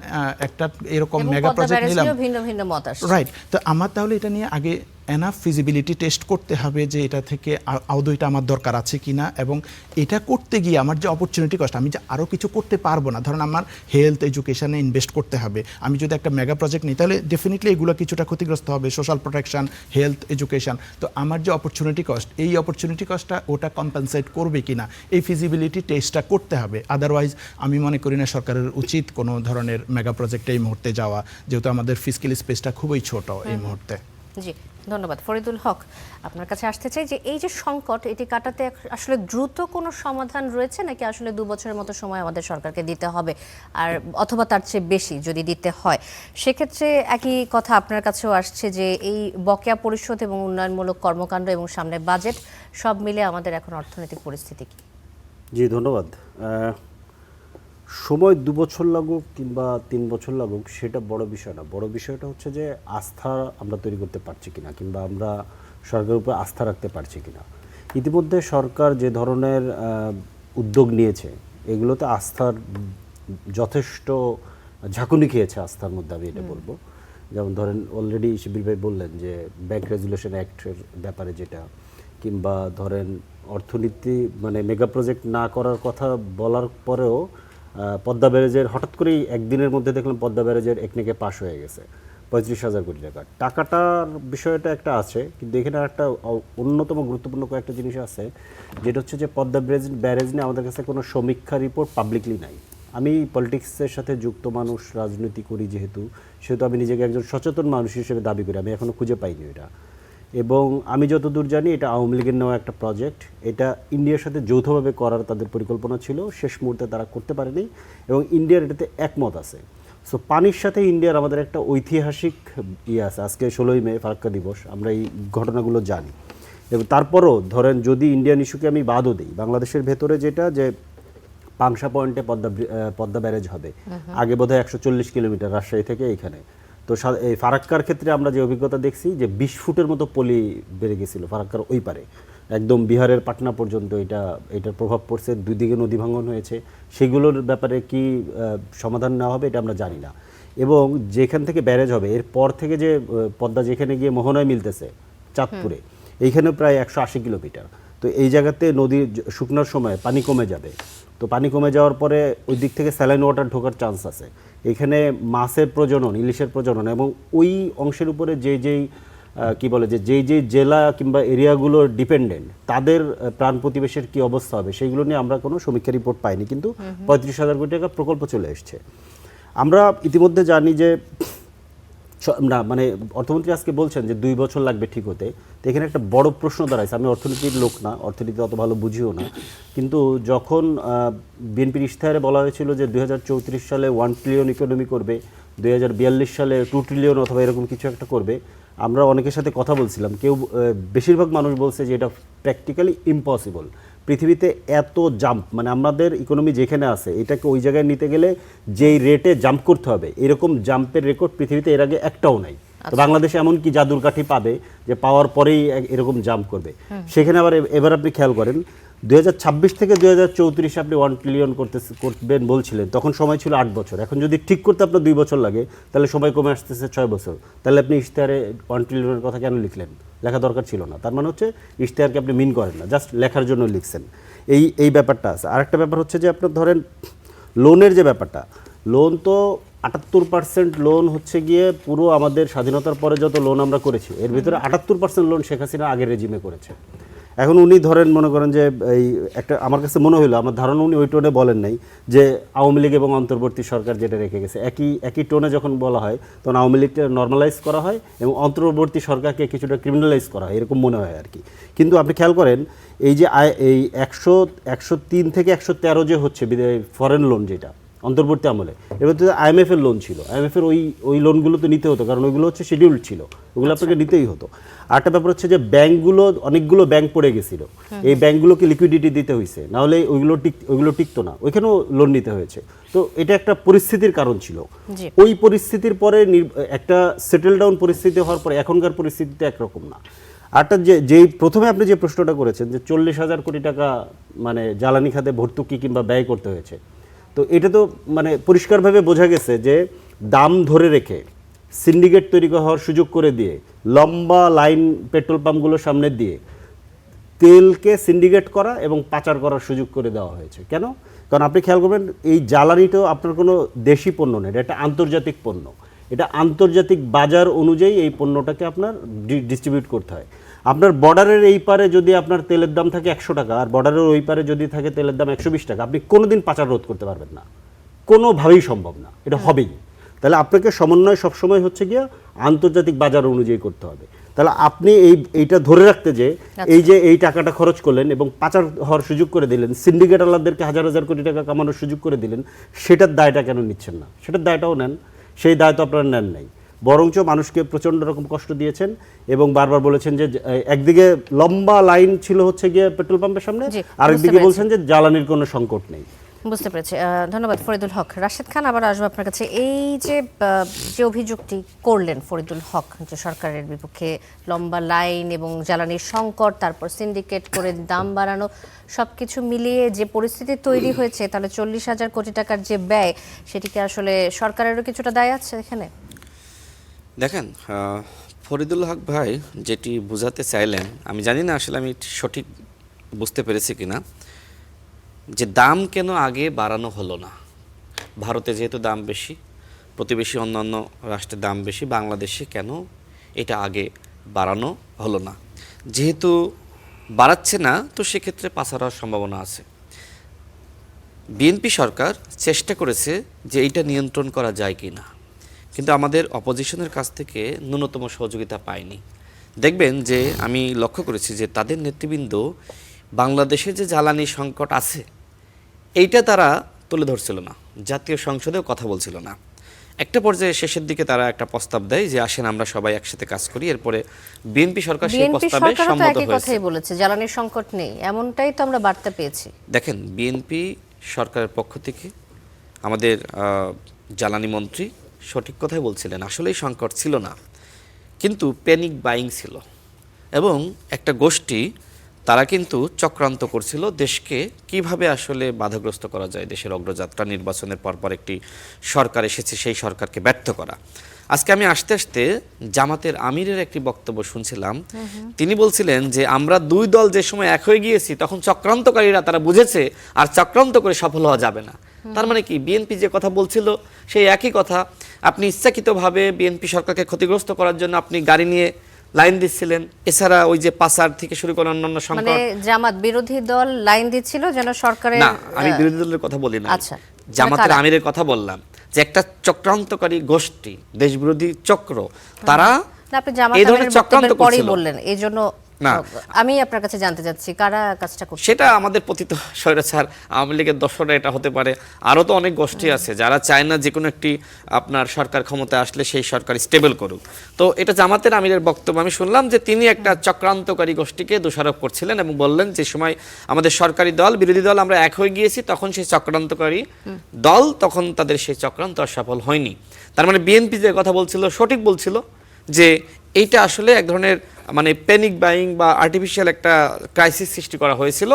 একটা এরকম মেগা প্রজেক্ট নিলাম, ভিন্ন ভিন্ন মত আসছে, রাইট, তো আমার তাহলে এটা নিয়ে আগে এনাফ ফিজিবিলিটি টেস্ট করতে হবে যে এটা থেকে আদৌ এটা আমার দরকার আছে কিনা, এবং এটা করতে গিয়ে আমার যে অপরচুনিটি কস্ট, আমি যে আরও কিছু করতে পারবো না, ধরুন আমার হেলথ এডুকেশনে ইনভেস্ট করতে হবে, আমি যদি একটা মেগা প্রজেক্ট নিই তাহলে ডেফিনেটলি এগুলো কিছুটা ক্ষতিগ্রস্ত হবে, সোশ্যাল প্রোটেকশন, হেলথ এডুকেশন। তো আমার যে অপরচুনিটি কস্ট, এই অপরচুনিটি কস্টটা ওটা কম্পেনসেট করবে কিনা, এই ফিজিবিলিটি টেস্টটা করতে হবে। আদারওয়াইজ আমি মনে করি না সরকারের উচিত কোনো ধরনের মেগা প্রজেক্টে এই মুহূর্তে যাওয়া, যেহেতু আমাদের ফিজিক্যাল স্পেসটা খুবই ছোট এই মুহূর্তে। জি, ধন্যবাদ। ফরিদুল হক, আপনার কাছে আসতে চাই যে এই যে সংকট, এটি কাটাতে আসলে দ্রুত কোনো সমাধান রয়েছে নাকি আসলে 2 বছরের মতো সময় আমাদের সরকারকে দিতে হবে, আর অথবা তার চেয়ে বেশি যদি দিতে হয়? সেক্ষেত্রে একই কথা আপনার কাছেও আসছে যে এই বকেয়া পরিশোধ এবং উন্নয়নমূলক কর্মকাণ্ড এবং সামনে বাজেট, সব মিলে আমাদের এখন অর্থনৈতিক পরিস্থিতি কি? জি ধন্যবাদ। সময় 2 বছর লাগুক কিংবা 3 বছর লাগুক সেটা বড় বিষয় না। বড় বিষয়টা হচ্ছে যে আস্থা আমরা তৈরি করতে পারছি কিনা, কিংবা আমরা সরকারের উপর আস্থা রাখতে পারছি কিনা। ইতিমধ্যে সরকার যে ধরনের উদ্যোগ নিয়েছে এগুলোতে আস্থার যথেষ্ট ঝাঁকুনি খেয়েছে আস্থার মধ্যে, আমি এটা বলবো। যেমন ধরেন অলরেডি শিবির ভাই বললেন যে ব্যাংক রেজুলেশন অ্যাক্টের ব্যাপারে যেটা, কিংবা ধরেন অর্থনীতি মানে মেগা প্রজেক্ট না করার কথা বলার পরেও পদ্মা ব্যারেজের হঠাৎ করেই একদিনের মধ্যে দেখলাম পদ্মা ব্যারেজের একনেকে পাস হয়ে গেছে 35,000 কোটি টাকা। টাকাটার বিষয়টা একটা আছে, কিন্তু এখানে একটা অন্যতম গুরুত্বপূর্ণ কয়েকটা জিনিস আছে, যেটা হচ্ছে যে পদ্মা ব্যারেজ নিয়ে আমাদের কাছে কোনো সমীক্ষা রিপোর্ট পাবলিকলি নাই। আমি পলিটিক্সের সাথে যুক্ত মানুষ, রাজনীতি করি যেহেতু, সেহেতু আমি নিজেকে একজন সচেতন মানুষ হিসেবে দাবি করি, আমি এখনও খুঁজে পাইনি এটা। এবং আমি যতদূর জানি এটা আওয়ামী লীগের নেওয়া একটা প্রজেক্ট, এটা ইন্ডিয়ার সাথে যৌথভাবে করার তাদের পরিকল্পনা ছিল, শেষ মুহূর্তে তারা করতে পারেনি এবং ইন্ডিয়ার এটাতে একমত আছে। সো পানির সাথে ইন্ডিয়ার আমাদের একটা ঐতিহাসিক আছে। আজকে 16ই মে ফারাক্কা দিবস, আমরা এই ঘটনাগুলো জানি। এবং তারপরও ধরেন যদি ইন্ডিয়ান ইস্যুকে আমি বাদও দিই, বাংলাদেশের ভেতরে যেটা যে পাংশা পয়েন্টে পদ্মা ব্যারেজ হবে, আগে বোধহয় 140 কিলোমিটার রাজশাহী থেকে এইখানে। তো এই ফারাক্কার ক্ষেত্রে আমরা যে অভিজ্ঞতা দেখছি যে 20 ফুটের মতো পলি বেড়ে গেছিল ফারাক্কার ওই পারে, একদম বিহারের পাটনা পর্যন্ত এটার প্রভাব পড়ছে, দুই দিকে নদী ভাঙন হয়েছে। সেগুলোর ব্যাপারে কি সমাধান নেওয়া হবে এটা আমরা জানি না। এবং যেখান থেকে ব্যারেজ হবে এরপর থেকে যে পদ্মা যেখানে গিয়ে মোহনায় মিলতেছে চাঁদপুরে, এইখানে প্রায় 180 কিলোমিটার। তো এই জায়গাতে নদীর শুকনোর সময় পানি কমে যাবে। তো পানি কমে যাওয়ার পরে ওই দিক থেকে স্যালাইন ওয়াটার ঢোকার চান্স আছে। এখানে মাছের প্রজনন, ইলিশের প্রজনন এবং ওই অংশের উপরে যেই কি বলে যেই জেলা কিংবা এরিয়াগুলো ডিপেন্ডেন্ট, তাদের প্রাণ প্রতিবেশের কি অবস্থা হবে সেইগুলো নিয়ে আমরা কোনো সমীক্ষা রিপোর্ট পাইনি, কিন্তু 35,000 কোটি টাকা প্রকল্প চলে এসছে। আমরা ইতিমধ্যে জানি যে না, মানে অর্থমন্ত্রী আজকে বলছেন যে 2 বছর লাগবে ঠিক হতে। তো এখানে একটা বড় প্রশ্ন দাঁড়াইছে, আমি অর্থনীতির লোক না, অর্থনীতি অত ভালো বুঝিও না, কিন্তু যখন বিএনপির ইশতেহারে বলা হয়েছিল যে 2034 সালে 1 ট্রিলিয়ন ইকোনমি করবে, 2042 সালে 2 ট্রিলিয়ন অথবা এরকম কিছু একটা করবে, আমরা অনেকের সাথে কথা বলছিলাম, বেশিরভাগ মানুষ বলছে যে এটা প্র্যাকটিক্যালি ইম্পসিবল। পৃথিবীতে এত জাম্প, মানে আমাদের ইকোনমি যেখানে আছে এটাকে ওই জায়গায় নিতে গেলে যেই রেটে জাম্প করতে হবে, এরকম জাম্পের রেকর্ড পৃথিবীতে এর আগে একটাও নাই। তো বাংলাদেশে এমন কি জাদুর কাঠি পাবে যে পাওয়ার পরেই এরকম জাম্প করবে? সেখানে আবার এবার আপনি খেয়াল করেন 2026 থেকে 2034 আপনি 1 ট্রিলিয়ন করবেন বলছিলেন, তখন সময় ছিল 8 বছর। এখন যদি ঠিক করতে আপনার 2 বছর লাগে, তাহলে সময় কমে আসতেছে 6 বছর। তাহলে আপনি ইশতেহারে 1 ট্রিলিয়নের কথা কেন লিখলেন? লেখা দরকার ছিল না। তার মানে হচ্ছে ইশতেহারকে আপনি মিন করেন না, জাস্ট লেখার জন্য লিখছেন। এই ব্যাপারটা আছে। আরেকটা ব্যাপার হচ্ছে যে আপনার ধরেন লোনের যে ব্যাপারটা, লোন তো 78% লোন হচ্ছে গিয়ে পুরো আমাদের স্বাধীনতার পরে যত লোন আমরা করেছি এর ভিতরে 78% লোন শেখ হাসিনা আগের রেজিমে করেছে। এখন উনি ধরেন মনে করেন যে এই একটা আমার কাছে মনে হলো, আমার ধারণা উনি ওই টোনে বলেন নাই যে আওয়ামী লীগ এবং অন্তর্বর্তী সরকার যেটা রেখে গেছে, একই টোনে যখন বলা হয় তখন আওয়ামী লীগটা নর্মালাইজ করা হয় এবং অন্তর্বর্তী সরকারকে কিছুটা ক্রিমিনালাইজ করা হয়, এরকম মনে হয় আর কি। কিন্তু আপনি খেয়াল করেন এই যে এই 103 থেকে 113 যে হচ্ছে ফরেন লোন, যেটা অন্তর্বর্তী আমলে, এবার তো IMF-এর লোন ছিল, IMF-এর ওই লোনগুলো তো নিতে হতো, কারণ ওইগুলো হচ্ছে শিডিউল্ড ছিল, ওগুলো আপনাকে নিতেই হতো। আরেকটা ব্যাপার হচ্ছে যে ব্যাংকগুলো, অনেকগুলো ব্যাংক পড়ে গেছিল, এই ব্যাংকগুলোকে লিকুইডিটি দিতে হয়েছে, নাহলে ওইগুলো টিকতো না, ওইখানেও লোন নিতে হয়েছে। তো এটা একটা পরিস্থিতির কারণ ছিল। ওই পরিস্থিতির পরে একটা সেটেল ডাউন পরিস্থিতি হওয়ার পরে এখনকার পরিস্থিতিতে একরকম না। আরটা যেই প্রথমে আপনি যে প্রশ্নটা করেছেন যে 40,000 কোটি টাকা মানে জ্বালানি খাতে ভর্তুকি কিংবা ব্যয় করতে হয়েছে, তো এটা তো মানে পরিষ্কারভাবে বোঝা গেছে যে দাম ধরে রেখে সিন্ডিকেট তৈরি হওয়ার সুযোগ করে দিয়ে, লম্বা লাইন পেট্রোল পাম্পগুলোর সামনে দিয়ে তেলকে সিন্ডিকেট করা এবং পাচার করার সুযোগ করে দেওয়া হয়েছে। কেন? কারণ আপনি খেয়াল করবেন এই জ্বালানিটাও আপনার কোনো দেশি পণ্য নয়, এটা একটা আন্তর্জাতিক পণ্য। এটা আন্তর্জাতিক বাজার অনুযায়ী এই পণ্যটাকে আপনার ডিস্ট্রিবিউট করতে হয়। আপনার বর্ডারের এই পারে যদি আপনার তেলের দাম থাকে 100 টাকা আর বর্ডারের ওই পারে যদি থাকে তেলের দাম 120 টাকা, আপনি কোনোদিন পাচার রোধ করতে পারবেন না, কোনোভাবেই সম্ভব না, এটা হবেই। তাহলে আপনাকে সমন্বয় সবসময় হচ্ছে গিয়ে আন্তর্জাতিক বাজার অনুযায়ী করতে হবে। তাহলে আপনি এইটা ধরে রাখতে যে এই টাকাটা খরচ করলেন এবং পাচার হওয়ার সুযোগ করে দিলেন, সিন্ডিকেট আলাদেরকে হাজার হাজার কোটি টাকা কামানোর সুযোগ করে দিলেন, সেটার দায়টা কেন নিচ্ছেন না? সেটার দায়টাও নেন, সেই দায় তো আপনারা নেন নাই, বরঞ্চ মানুষকে প্রচণ্ড রকম কষ্ট দিয়েছেন এবং বারবার বলেছেন যে একদিকে লম্বা লাইন ছিল হচ্ছে গিয়ে পেট্রোল পাম্পের সামনে, আরেকদিকে বলছেন যে জ্বালানির কোনো সংকট নেই। বুঝতে পেরেছি, ধন্যবাদ ফরিদুল হক। রাশেদ খান, আবার আসবো আপনার কাছে। এই যে অভিযোগটি করলেন ফরিদুল হক যে সরকারের বিপক্ষে লম্বা লাইন এবং জ্বালানির সংকট, তারপর সিন্ডিকেট করে দাম বাড়ানো, সবকিছু মিলিয়ে যে পরিস্থিতি তৈরি হয়েছে, তাহলে 40,000 কোটি টাকার যে ব্যয়, সেটিকে আসলে সরকারেরও কিছুটা দায় আছে এখানে? দেখেন, ফরিদুল হক ভাই যেটি বোঝাতে চাইলেন, আমি জানি না আসলে আমি সঠিক বুঝতে পেরেছি কিনা, যে দাম কেন আগে বাড়ানো হলো না। ভারতে যেহেতু দাম বেশি, প্রতিবেশী অন্যান্য রাষ্ট্রের দাম বেশি, বাংলাদেশে কেন এটা আগে বাড়ানো হলো না? যেহেতু বাড়াচ্ছে না, তো সেক্ষেত্রে পাচার হওয়ার সম্ভাবনা আছে। বিএনপি সরকার চেষ্টা করেছে যে এইটা নিয়ন্ত্রণ করা যায় কি না, কিন্তু আমাদের অপোজিশনের কাছ থেকে ন্যূনতম সহযোগিতা পায়নি। দেখবেন যে আমি লক্ষ্য করেছি যে তাদের নেতৃবৃন্দ বাংলাদেশে যে জ্বালানি সংকট আছে এইটা তারা তুলে ধরছিল না, জাতীয় সংসদেও কথা বলছিল না। একটা পর্যায়ে শেষের দিকে তারা একটা প্রস্তাব দেয় যে আসেন আমরা সবাই একসাথে কাজ করি। এরপরে বিএনপি সরকার সেই বিএনপি প্রস্তাবে সরকারও তো সম্মত একই হয়েছে। কথাই বলেছে, জ্বালানির সংকট নেই, এমনটাই তো আমরা বার্তা পেয়েছি। দেখেন, বিএনপি সরকারের পক্ষ থেকে আমাদের জ্বালানি মন্ত্রী সঠিক কথাই বলছিলেন, আসলেই সংকট ছিল না, কিন্তু প্যানিক বাইং ছিল এবং একটা গোষ্ঠী তারা কিন্তু চক্রান্ত করছিল দেশকে কিভাবে আসলে বাধাগ্রস্ত করা যায়। দেশের অগ্রযাত্রা, নির্বাচনের পরপর একটি সরকার এসেছে, সেই সরকারকে ব্যর্থ করা। আজকে আমি আসতে আসতে জামাতের আমিরের একটি বক্তব্য শুনছিলাম, তিনি বলছিলেন যে আমরা দুই দল যে সময় এক হয়ে গিয়েছি তখন চক্রান্তকারীরা তারা বুঝেছে আর চক্রান্ত করে সফল হওয়া যাবে না। তার মানে কি, বিএনপি যে কথা বলছিল সেই একই কথা। আপনি ইচ্ছাকৃতভাবে বিএনপি সরকারকে ক্ষতিগ্রস্ত করার জন্য আপনি গাড়ি নিয়ে লাইন দিচ্ছিলেন, এছাড়া ওই যে পাচার থেকে শুরু করে অন্যান্য মানে সংকট। জামাত বিরোধী দল লাইন দিচ্ছিল যেন সরকারের। না, আমি বিরোধী দলের কথা বলি না, আচ্ছা, জামাতের আমিরের কথা বললাম যে একটা চক্রান্তকারী গোষ্ঠী, দেশবিরোধী চক্র, তারা না, আপনি জামাত এই ধরনের আমিরের চক্রান্ত বক্তব্যের পরেই করছিল। বললেন, এই জন্য না। আমি আপনার কাছে জানতে চাচ্ছি কারা কাজটা করছে। সেটা আমাদের পতিত স্বৈরাচার আওয়ামী লীগের দর্শকরা এটা হতে পারে, আরও তো অনেক গোষ্ঠী আছে যারা চায় না যে কোনো একটি আপনার সরকার ক্ষমতায় আসলে সেই সরকার স্টেবল করুক। তো এটা জামাতের আমিরের বক্তব্য আমি শুনলাম যে তিনি একটা চক্রান্তকারী গোষ্ঠীকে দোষারোপ করছিলেন এবং বললেন যে সময় আমাদের সরকারি দল বিরোধী দল আমরা এক হয়ে গিয়েছি তখন সেই চক্রান্তকারী দল, তখন তাদের সেই চক্রান্ত আর সফল হয়নি। তার মানে বিএনপি যে কথা বলছিল সঠিক বলছিল যে এইটা আসলে এক ধরনের মানে প্যানিক বাইং বা আর্টিফিশিয়াল একটা ক্রাইসিস সৃষ্টি করা হয়েছিল।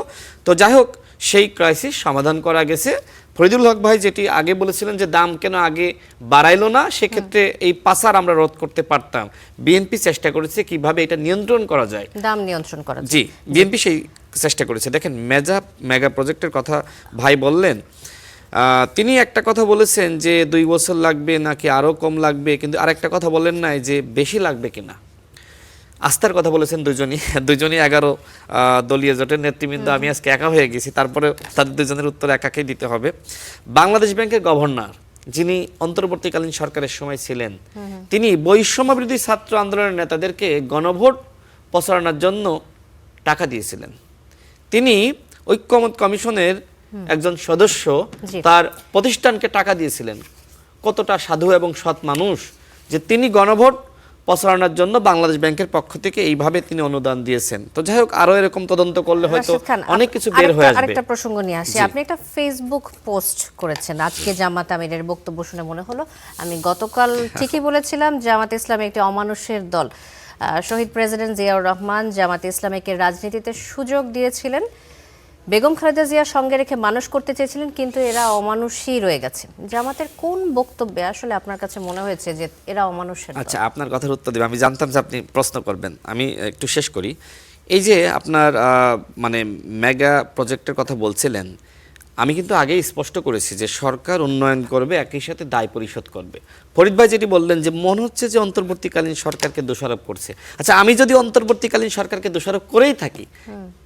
তো যাই হোক, সেই ক্রাইসিস সমাধান করা গেছে। ফরিদুল হক ভাই যেটি আগে বলেছিলেন যে দাম কেন আগে বাড়াইলো না, সেক্ষেত্রে এই পাচার আমরা রোধ করতে পারতাম। বিএনপি চেষ্টা করেছে কিভাবে এটা নিয়ন্ত্রণ করা যায়, দাম নিয়ন্ত্রণ করা যায়। জি, বিএনপি সেই চেষ্টা করেছে। দেখেন, মেগা প্রজেক্টের কথা ভাই বললেন, তিনি একটা কথা বলেছেন যে 2 বছর লাগবে নাকি আরও কম লাগবে, কিন্তু আরেকটা কথা বলেন নাই যে বেশি লাগবে কিনা। আস্থার কথা বলেছেন দুজনই 11 দলীয় জোটের নেতৃবৃন্দ, আমি আজকে একা হয়ে গেছি, তারপরে তাদের দুজনের উত্তর একাকেই দিতে হবে। বাংলাদেশ ব্যাংকের গভর্নর যিনি অন্তর্বর্তীকালীন সরকারের সময় ছিলেন, তিনি বৈষম্য বিরোধী ছাত্র আন্দোলনের নেতাদেরকে গণভোট প্রচারণার জন্য টাকা দিয়েছিলেন। তিনি ঐক্যমত কমিশনের একজন সদস্য, তার প্রতিষ্ঠানকে টাকা দিয়েছিলেন। কতটা সাধু এবং সৎ মানুষ যে তিনি গণভোট প্রচারণার জন্য বাংলাদেশ ব্যাংকের পক্ষ থেকে এইভাবে তিনি অনুদান দিয়েছেন। তো যাই হোক, আরো এরকম তদন্ত করলে হয়তো রাশেদ খান, অনেক কিছু বের হয়ে আসবে। আরেকটা প্রসঙ্গ নিয়ে আসি। আপনি একটা ফেসবুক পোস্ট করেছেন আজকে, জামাত আমিরের বক্তব্য শুনে মনে হলো আমি গতকাল ঠিকই বলেছিলাম জামাত ইসলাম একটি অমানুষের দল। শহীদ প্রেসিডেন্ট জিয়াউর রহমান জামাত ইসলামীকে রাজনীতিতে সুযোগ দিয়েছিলেন, বেগম খালেদা জিয়া সঙ্গে রেখে মানুষ করতে চেয়েছিলেন, কিন্তু এরা অমানুষই রয়ে গেছে। জামাতের কোন বক্তব্যে আসলে আপনার কাছে মনে হয়েছে যে এরা অমানুষের দল? আচ্ছা, আপনার কথার উত্তর দেবে, আমি জানতাম যে আপনি প্রশ্ন করবেন। আমি একটু শেষ করি। এই যে আপনার মানে মেগা প্রজেক্টের কথা বলছিলেন, আমি কিন্তু আগেই স্পষ্ট করেছি যে সরকার উন্নয়ন করবে, একই সাথে দায় পরিশোধ করবে। ফরিদ ভাই যেটি বললেন যে মনে হচ্ছে যে অন্তর্বর্তীকালীন সরকারকে দোষারোপ করছে। আচ্ছা, আমি যদি অন্তর্বর্তীকালীন সরকারকে দোষারোপ করেই থাকি,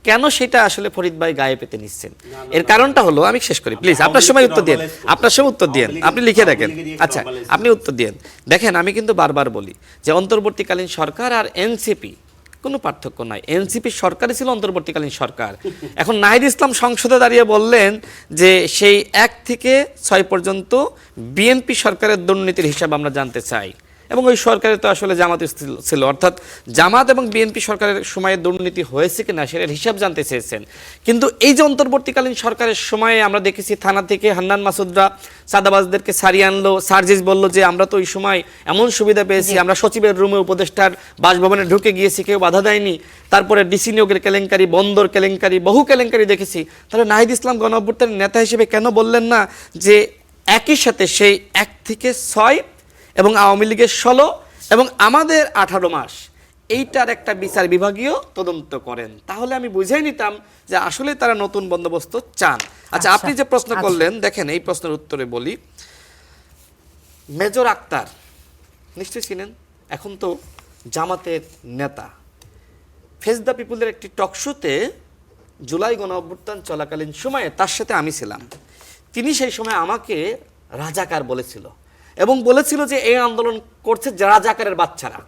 কেন সেটা আসলে ফরিদ ভাই গায়ে পেতে নিচ্ছেন? এর কারণটা হলো, আমি শেষ করি প্লিজ, আপনার সময় উত্তর দিন, আপনার সময় উত্তর দিন, আপনি লিখে রাখেন। আচ্ছা, আপনি উত্তর দিন। দেখেন, আমি কিন্তু বারবার বলি যে অন্তর্বর্তীকালীন সরকার আর এনসিপি কোনো পার্থক্য নাই। এনসিপি সরকারই ছিল অন্তর্বর্তীকালীন সরকার। এখন নাহিদ ইসলাম সংসদে দাঁড়িয়ে বললেন যে সেই 1 থেকে 6 পর্যন্ত বিএনপি সরকারের দুর্নীতির হিসাব আমরা জানতে চাই, এবং ওই সরকারে তো আসলে জামাত ছিল, অর্থাৎ জামাত এবং বিএনপি সরকারের সময়ে দুর্নীতি হয়েছে কিনা সেটার হিসাব জানতে চেয়েছেন। কিন্তু এই যে অন্তর্বর্তীকালীন সরকারের সময়ে আমরা দেখেছি থানা থেকে হান্নান মাসুদরা চাঁদাবাজদেরকে সারিয়ে আনলো, সার্জিস বলল যে আমরা তো ওই সময় এমন সুবিধা পেয়েছি, আমরা সচিবের রুমে উপদেষ্টার বাসভবনে ঢুকে গিয়েছি, কেউ বাধা দেয়নি। তারপরে ডিসি নিয়োগের কেলেঙ্কারি, বন্দর কেলেঙ্কারি, বহু কেলেঙ্কারি দেখেছি। তাহলে নাহিদ ইসলাম গণ অভ্যুত্থানের নেতা হিসেবে কেন বললেন না যে একই সাথে সেই 1 থেকে 6 এবং আওয়ামী লীগের 16 এবং আমাদের 18 মাস, এইটার একটা বিচার বিভাগীয় তদন্ত করেন? তাহলে আমি বুঝেই নিতাম যে আসলে তারা নতুন বন্দোবস্ত চান। আচ্ছা, আপনি যে প্রশ্ন করলেন, দেখেন এই প্রশ্নের উত্তরে বলি, মেজর আক্তার নিশ্চয়ই ছিলেন, এখন তো জামাতের নেতা। ফেস দ্য পিপুলের একটি টকশোতে জুলাই গণ অভ্যুত্থান চলাকালীন সময়ে তার সাথে আমি ছিলাম। তিনি সেই সময় আমাকে রাজাকার বলেছিল এবং বলেছিল যে এই আন্দোলন করছে রাজাকারের বাচ্চারা।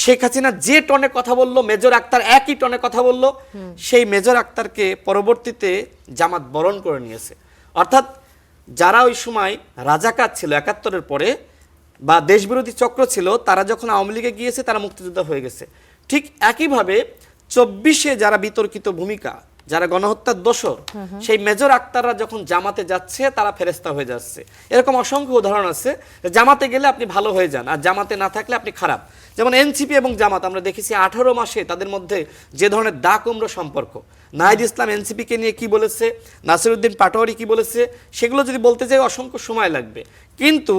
শেখ হাসিনা যে টনে কথা বলল, মেজর আক্তার একই টনে কথা বলল, সেই মেজর আক্তারকে পরবর্তীতে জামাত বরণ করে নিয়েছে। অর্থাৎ যারা ওই সময় রাজাকার ছিল ৭১-এর পরে বা দেশবিরোধী চক্র ছিল, তারা যখন আওয়ামী লীগে গিয়েছে তারা মুক্তিযোদ্ধা হয়ে গেছে। ঠিক একইভাবে ২৪-এ যারা বিতর্কিত ভূমিকা, যারা গণহত্যার দোষর, সেই মেজর আক্তাররা যখন জামাতে যাচ্ছে তারা ফেরেস্তা হয়ে যাচ্ছে। এরকম অসংখ্য উদাহরণ আছে। জামাতে গেলে আপনি ভালো হয়ে যান, আর জামাতে না থাকলে আপনি খারাপ। যেমন এনসিপি এবং জামাত আমরা দেখেছি ১৮ মাসে তাদের মধ্যে যে ধরনের দা কুমড়ো সম্পর্ক। নাহিদ ইসলাম এনসিপিকে নিয়ে কি বলেছে, নাসিরউদ্দিন পাটোয়ারি কি বলেছে, সেগুলো যদি বলতে যাই অসংখ্য সময় লাগবে। কিন্তু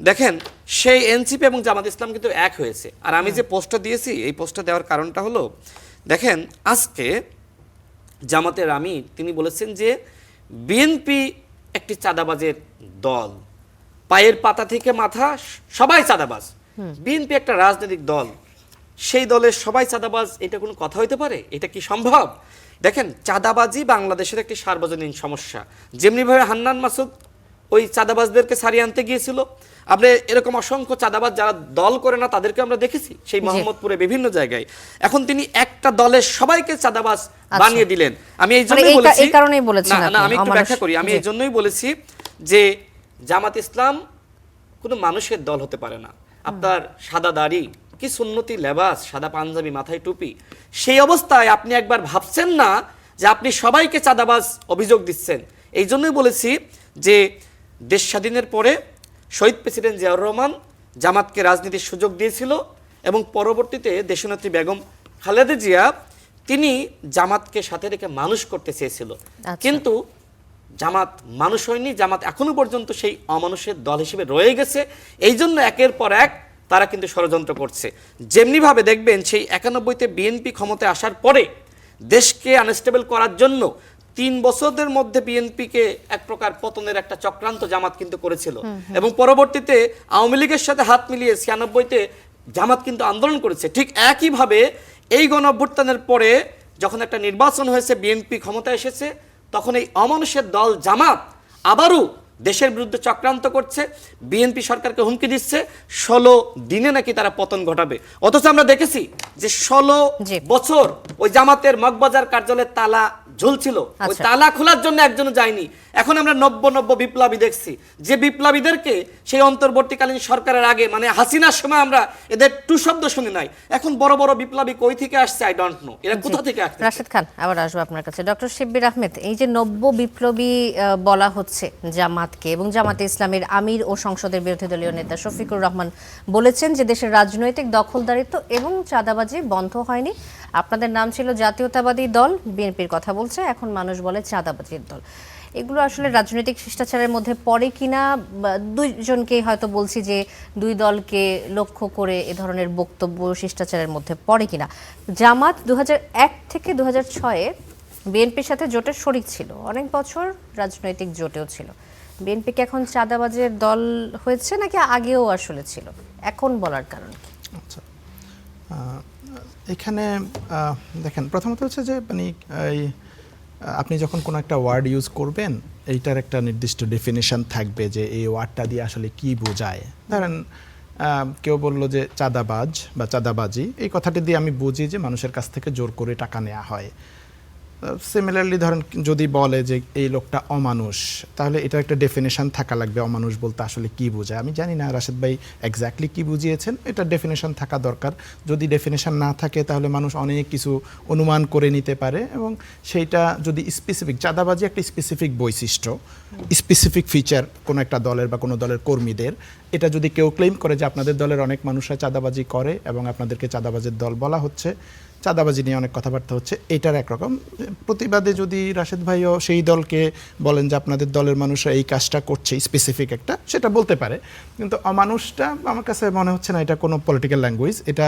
দেখেন সেই এনসিপি এবং জামাত ইসলাম কিন্তু এক হয়েছে। আর আমি যে পোস্টটা দিয়েছি, এই পোস্টটা দেওয়ার কারণটা হলো, দেখেন আজকে জামাতের তিনি বলেছেন যে বিএনপি একটি চাঁদাবাজের দল, পায়ের পাতা থেকে মাথা সবাই চাঁদাবাজ। বিএনপি একটা রাজনৈতিক দল, সেই দলের সবাই চাঁদাবাজ, এটা কোনো কথা হইতে পারে? এটা কি সম্ভব? দেখেন চাঁদাবাজি বাংলাদেশের একটি সার্বজনীন সমস্যা। যেমনিভাবে হান্নান মাসুদ ওই চাঁদাবাজদেরকে ছাড়িয়ে আনতে গিয়েছিল, আপনি এরকম অসংখ্য চাঁদাবাজ যারা দল করে না তাদেরকে আমরা দেখেছি সেই মোহাম্মদপুরে বিভিন্ন জায়গায়। এখন তিনি একটা দলের সবাইকে চাঁদাবাজ বানিয়ে দিলেন। আমি এই জন্যই বলেছি, এই কারণেই বলেছেন না আমি একটু ব্যাখ্যা করি। আমি এই জন্যই বলেছি যে জামাত ইসলাম কোনো মানুষের দল হতে পারে না। আপনার সাদা দাড়ি, কি সুন্নতি লেবাস, সাদা পাঞ্জাবি, মাথায় টুপি, সেই অবস্থায় আপনি একবার ভাবছেন না যে আপনি সবাইকে চাঁদাবাজ অভিযোগ দিচ্ছেন। এই জন্যই বলেছি যে দেশ স্বাধীনের পরে শহীদ প্রেসিডেন্ট জিয়াউর রহমান জামাতকে রাজনীতির সুযোগ দিয়েছিল এবং পরবর্তীতে দেশনেত্রী বেগম খালেদা জিয়া তিনি জামাতকে সাথে রেখে মানুষ করতে চেয়েছিল। কিন্তু জামাত মানুষ হয়নি, জামাত এখনো পর্যন্ত সেই অমানুষের দল হিসেবে রয়ে গেছে। এই জন্য একের পর এক তারা কিন্তু ষড়যন্ত্র করছে। যেমনিভাবে দেখবেন সেই ৯১-তে বিএনপি ক্ষমতায় আসার পরে দেশকে আনস্টেবল করার জন্য ৩ বছরের মধ্যে বিএনপিকে এক প্রকার পতনের একটা চক্রান্ত জামাত কিন্তু করেছিল এবং পরবর্তীতে আওয়ামী লীগের সাথে হাত মিলিয়ে ৯৬-তে জামাত কিন্তু আন্দোলন করেছে। ঠিক একইভাবে এই গণঅভ্যুত্থানের পরে যখন একটা নির্বাচন হয়েছে, বিএনপি ক্ষমতায় এসেছে, তখন এই অমানুষের দল জামাত আবারও দেশের বিরুদ্ধে চক্রান্ত করছে, বিএনপি সরকারকে হুমকি দিচ্ছে ১৬ দিনে নাকি তারা পতন ঘটাবে। অথচ আমরা দেখেছি যে ১৬ বছর ওই জামাতের মগবাজার কার্যালয়ের তালা ঝুলছিল, ওই তালা খোলার জন্য একজনও যায়নি। এখন আমরা নব্য বিপ্লবী দেখছি, যে বিপ্লবীদেরকে সেই অন্তর্বর্তীকালীন সরকারের আগে মানে হাসিনার সময় আমরা এদের টু শব্দ শুনি নাই। এখন বড় বড় বিপ্লবী কই থেকে আসছে আই ডোন্ট নো, এরা কোথা থেকে আসছে। রাশেদ খান, আবার আসবো আপনার কাছে। ডক্টর শিব্বির আহমেদ, এই যে নব্য বিপ্লবী বলা হচ্ছে জামাতকে, এবং জামাতে ইসলামের আমির ও সংসদের বিরোধী দলীয় নেতা শফিকুর রহমান বলেছেন যে দেশের রাজনৈতিক দখলদারিত্ব এবং চাঁদাবাজি বন্ধ হয়নি। আপনাদের নাম ছিল জাতীয়তাবাদী দল, বিএনপির কথা বলছে, এখন মানুষ বলে চাঁদাবাজির দল। এগুলো আসলে রাজনৈতিক শিষ্টাচারের মধ্যে পড়ে কিনা? দুইজনকে হয়তো বলছি যে দুই দলকে লক্ষ্য করে এ ধরনের বক্তব্য শিষ্টাচারের মধ্যে পড়ে কিনা। জামাত ২০০১ থেকে ২০০৬-এ বিএনপির সাথে জোটের শরিক ছিল, অনেক বছর রাজনৈতিক জোটেও ছিল। বিএনপিকে এখন চাঁদাবাজের দল হয়েছে নাকি আগেও আসলে ছিল, এখন বলার কারণ কি? আচ্ছা, এখানে দেখেন, প্রথমত হচ্ছে যে মানে আপনি যখন কোনো একটা ওয়ার্ড ইউজ করবেন, এইটার একটা নির্দিষ্ট ডেফিনেশন থাকবে যে এই ওয়ার্ডটা দিয়ে আসলে কি বোঝায়। ধরেন কেউ বলল যে চাঁদাবাজ বা চাঁদাবাজি, এই কথাটি দিয়ে আমি বুঝি যে মানুষের কাছ থেকে জোর করে টাকা নেওয়া হয়। সিমিলারলি ধরেন যদি বলে যে এই লোকটা অমানুষ, তাহলে এটার একটা ডেফিনেশন থাকা লাগবে, অমানুষ বলতে আসলে কি বোঝায়। আমি জানি না রাশেদ ভাই এক্স্যাক্টলি কি বুঝিয়েছেন, এটার ডেফিনেশন থাকা দরকার। যদি ডেফিনেশন না থাকে তাহলে মানুষ অনেক কিছু অনুমান করে নিতে পারে, এবং সেইটা যদি স্পেসিফিক, চাঁদাবাজি একটা স্পেসিফিক বৈশিষ্ট্য, স্পেসিফিক ফিচার কোনো একটা দলের বা কোনো দলের কর্মীদের, এটা যদি কেউ ক্লেম করে যে আপনাদের দলের অনেক মানুষরা চাঁদাবাজি করে এবং আপনাদেরকে চাঁদাবাজের দল বলা হচ্ছে, চাঁদাবাজি নিয়ে অনেক কথাবার্তা হচ্ছে, এটার একরকম। প্রতিবাদে যদি রাশেদ ভাইও সেই দলকে বলেন যে আপনাদের দলের মানুষরা এই কাজটা করছে স্পেসিফিক একটা, সেটা বলতে পারে। কিন্তু অমানুষটা আমার কাছে মনে হচ্ছে না এটা কোনো পলিটিক্যাল ল্যাঙ্গুয়েজ, এটা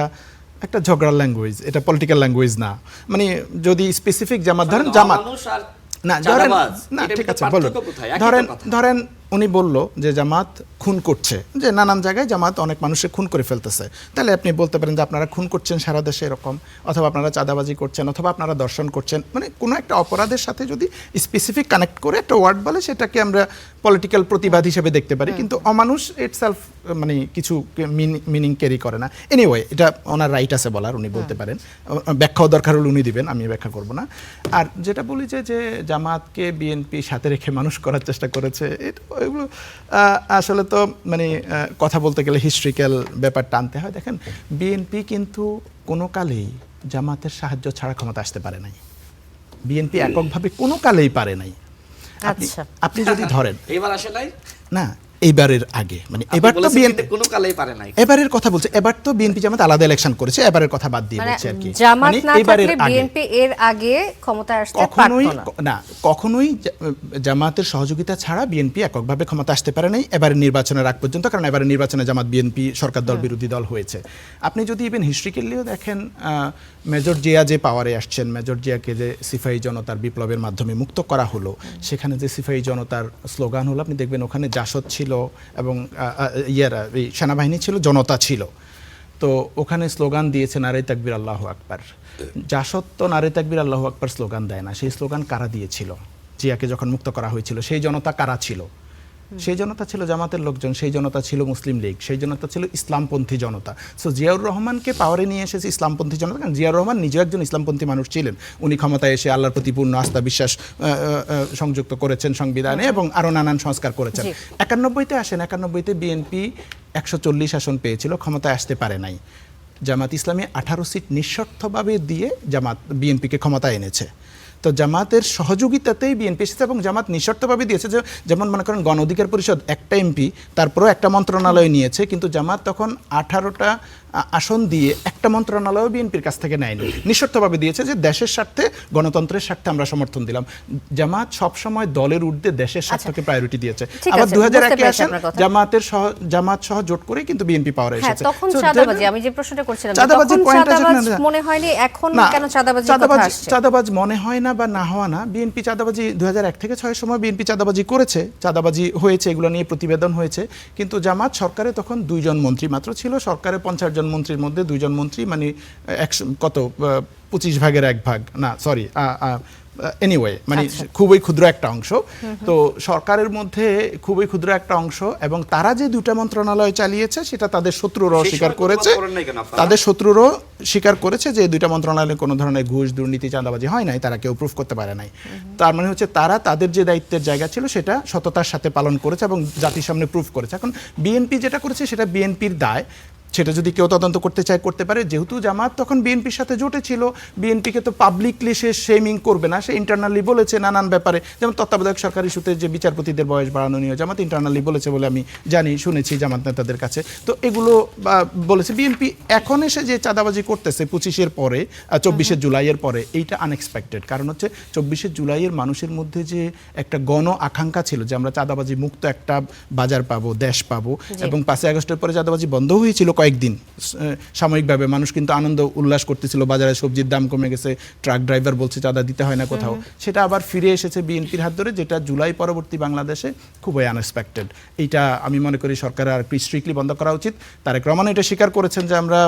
একটা ঝগড়ার ল্যাঙ্গুয়েজ, এটা পলিটিক্যাল ল্যাঙ্গুয়েজ না। মানে যদি স্পেসিফিক জামাত ধরেন, জামাত না ধরেন, না ঠিক আছে বলুন, ধরেন উনি বলল যে জামাত খুন করছে, যে নানান জায়গায় জামাত অনেক মানুষের খুন করে ফেলতেছে, তাহলে আপনি বলতে পারেন যে আপনারা খুন করছেন সারা দেশে এরকম, অথবা আপনারা চাঁদাবাজি করছেন, অথবা আপনারা দর্শন করছেন, মানে কোনো একটা অপরাধের সাথে যদি স্পেসিফিক কানেক্ট করে একটা ওয়ার্ড বলে সেটাকে আমরা পলিটিক্যাল প্রতিবাদ হিসেবে দেখতে পারি, কিন্তু অমানুষ ইটসেলফ মানে কিছু মিনিং ক্যারি করে না। এনিওয়ে, এটা ওনার রাইট আছে বলার, উনি বলতে পারেন, ব্যাখ্যাও দরকার হলে উনি দিবেন, আমি ব্যাখ্যা করব না। আর যেটা বলি যে জামাতকে বিএনপি সাথে রেখে মানুষ করার চেষ্টা করেছে, এগুলো আসলে তো মানে কথা বলতে গেলে হিস্ট্রিক্যাল ব্যাপার টানতে হয়। দেখেন, বিএনপি কিন্তু কোনো কালেই জামাতের সাহায্য ছাড়া ক্ষমতা আসতে পারে নাই। বিএনপি এককভাবে কোনো কালেই পারে নাই। আচ্ছা, আপনি যদি ধরেন এবার আসে নাই না, এইবারের আগে মানে এবার তো বিএনপি কোনো কালেই পারে নাই, এবারের কথা বলছে, এবার তো বিএনপি জামাত আলাদা ইলেকশন করেছে, এবারের কথা বাদ দিয়ে মানে বলছে আর কি। জামাত না এবারের থাকলে আগে বিএনপি এর আগে ক্ষমতায় আসতে কখনোই পারতো না। কখনোই জামাতের সহযোগিতা ছাড়া বিএনপি এককভাবে ক্ষমতা আসতে পারে নাই এবারের নির্বাচনের আগ পর্যন্ত, কারণ এবারের নির্বাচনে জামাত বিএনপি সরকার দল বিরোধী দল হয়েছে। আপনি যদি ইভেন হিস্ট্রিক্যালিও দেখেন, মেজর জিয়া যে পাওয়ারে আসছেন, মেজর জিয়াকে যে সিপাহী জনতার বিপ্লবের মাধ্যমে মুক্ত করা হলো, সেখানে যে সিপাহী জনতার স্লোগান হলো, আপনি দেখবেন ওখানে জাসদ ছিল এবং এই সেনাবাহিনী ছিল, জনতা ছিল, তো ওখানে স্লোগান দিয়েছে নারে তাকবীর আল্লাহু আকবার। জাসদ তো নারে তাকবীর আল্লাহু আকবার স্লোগান দেয় না, সেই স্লোগান কারা দিয়েছিল? জিয়াকে যখন মুক্ত করা হয়েছিল সেই জনতা কারা ছিল? সেই জনতা ছিল জামাতের লোকজন, সেই জনতা ছিল মুসলিম লীগ, সেই জনতা ছিল ইসলামপন্থী জনতা। সো জিয়াউর রহমানকে পাওয়ারে নিয়ে এসেছে ইসলামপন্থী জনতা, কারণ জিয়াউর রহমান নিজেও একজন ইসলামপন্থী মানুষ ছিলেন। উনি ক্ষমতায় এসে আল্লাহর প্রতি পূর্ণ আস্থা বিশ্বাস সংযুক্ত করেছেন সংবিধানে এবং আরও নানান সংস্কার করেছেন। 91-তে আসেন, 91-তে বিএনপি 140 আসন পেয়েছিল, ক্ষমতায় আসতে পারে নাই। জামাত ইসলামী 18 সিট নিঃশর্তভাবে দিয়ে জামাত বিএনপিকে ক্ষমতায় এনেছে। তো জামাতের সহযোগিতাতেই বিএনপি এসেছে এবং জামাত নিঃশর্তভাবে দিয়েছে। যেমন মনে করেন গণ অধিকার পরিষদ একটা এমপি, তারপরেও একটা মন্ত্রণালয় নিয়েছে, কিন্তু জামাত তখন 18টা আসন দিয়ে একটা মন্ত্রণালয় বিএনপির কাছ থেকে নেয়নি, নিঃশর্তভাবে দিয়েছে যে দেশের স্বার্থে, গণতন্ত্রের স্বার্থে আমরা সমর্থন দিলাম। জামাত সবসময় দলের ঊর্ধ্বে দেশের স্বার্থকে প্রায়োরিটি দিয়েছে। আবার 2001-এ আসেন, জামাত সহ জোট করে কিন্তু বিএনপি পাওয়ারে এসেছে। তখন চাঁদাবাজি, আমি যে প্রশ্নটা করছিলাম, চাঁদাবাজি মনে হয়নি, এখন কেন চাঁদাবাজি কথা আসছে? চাঁদাবাজ মনে হয় না বা না হওয়া না, বিএনপি চাঁদাবাজি 2001 থেকে 6 সময় বিএনপি চাঁদাবাজি করেছে, চাঁদাবাজি হয়েছে, এগুলো নিয়ে প্রতিবেদন হয়েছে। কিন্তু জামাত সরকারে তখন 2 জন মন্ত্রী মাত্র ছিল, সরকারে 50 জন মন্ত্রীর মধ্যে 2 জন মন্ত্রী, মানে 25 ভাগের 1 ভাগ না, সরি, এনিওয়ে, মানে খুবই ক্ষুদ্র একটা অংশ। তো সরকারের মধ্যে খুবই ক্ষুদ্র একটা অংশ, এবং তারা যে 2টা মন্ত্রণালয় চালিয়েছে সেটা তাদের শত্রুরাও স্বীকার করেছে, যে 2টা মন্ত্রণালয়ে কোনো ধরনের ঘুষ, দুর্নীতি, চাঁদাবাজি হয় নাই, তারা কেউ প্রুফ করতে পারে নাই। তার মানে হচ্ছে তারা তাদের যে দায়িত্বের জায়গা ছিল সেটা সততার সাথে পালন করেছে এবং জাতির সামনে প্রুফ করেছে। এখন বিএনপি যেটা করেছে সেটা বিএনপির দায়, সেটা যদি কেউ তদন্ত করতে চায় করতে পারে। যেহেতু জামাত তখন বিএনপির সাথে জোটে ছিল, বিএনপিকে তো পাবলিকলি সে শেমিং করবে না, সে ইন্টারনালি বলেছে নানান ব্যাপারে, যেমন তত্ত্বাবধায়ক সরকার ইস্যুতে যে বিচারপতিদের বয়স বাড়ানো নিয়ে জামাত ইন্টারনালি বলেছে বলে আমি জানি, শুনেছি জামাত নেতাদের কাছে। তো এগুলো বলেছে বিএনপি। এখন এসে যে চাঁদাবাজি করতেছে 25-এর পরে, 24শে জুলাইয়ের পরে, এইটা আনএক্সপেক্টেড। কারণ হচ্ছে 24শে জুলাইয়ের মানুষের মধ্যে যে একটা গণ আকাঙ্ক্ষা ছিল যে আমরা চাঁদাবাজি মুক্ত একটা বাজার পাবো, দেশ পাবো, এবং 5ই আগস্টের পরে চাঁদাবাজি বন্ধ হয়েছিল কয়েকদিন সাময়িকভাবে, মানুষ কিন্তু আনন্দ উল্লাস করতেছিল, বাজারে সবজির দাম কমে গেছে, ট্রাক ড্রাইভার বলছে চাঁদা দিতে হয় না কোথাও, সেটা আবার ফিরে এসেছে বিএনপির হাত ধরে, যেটা জুলাই পরবর্তী বাংলাদেশে খুবই আনএক্সপেক্টেড। এইটা আমি মনে করি সরকারের আর স্ট্রিক্টলি বন্ধ করা উচিত। তারেক রহমান এটা স্বীকার করেছেন যে আমরা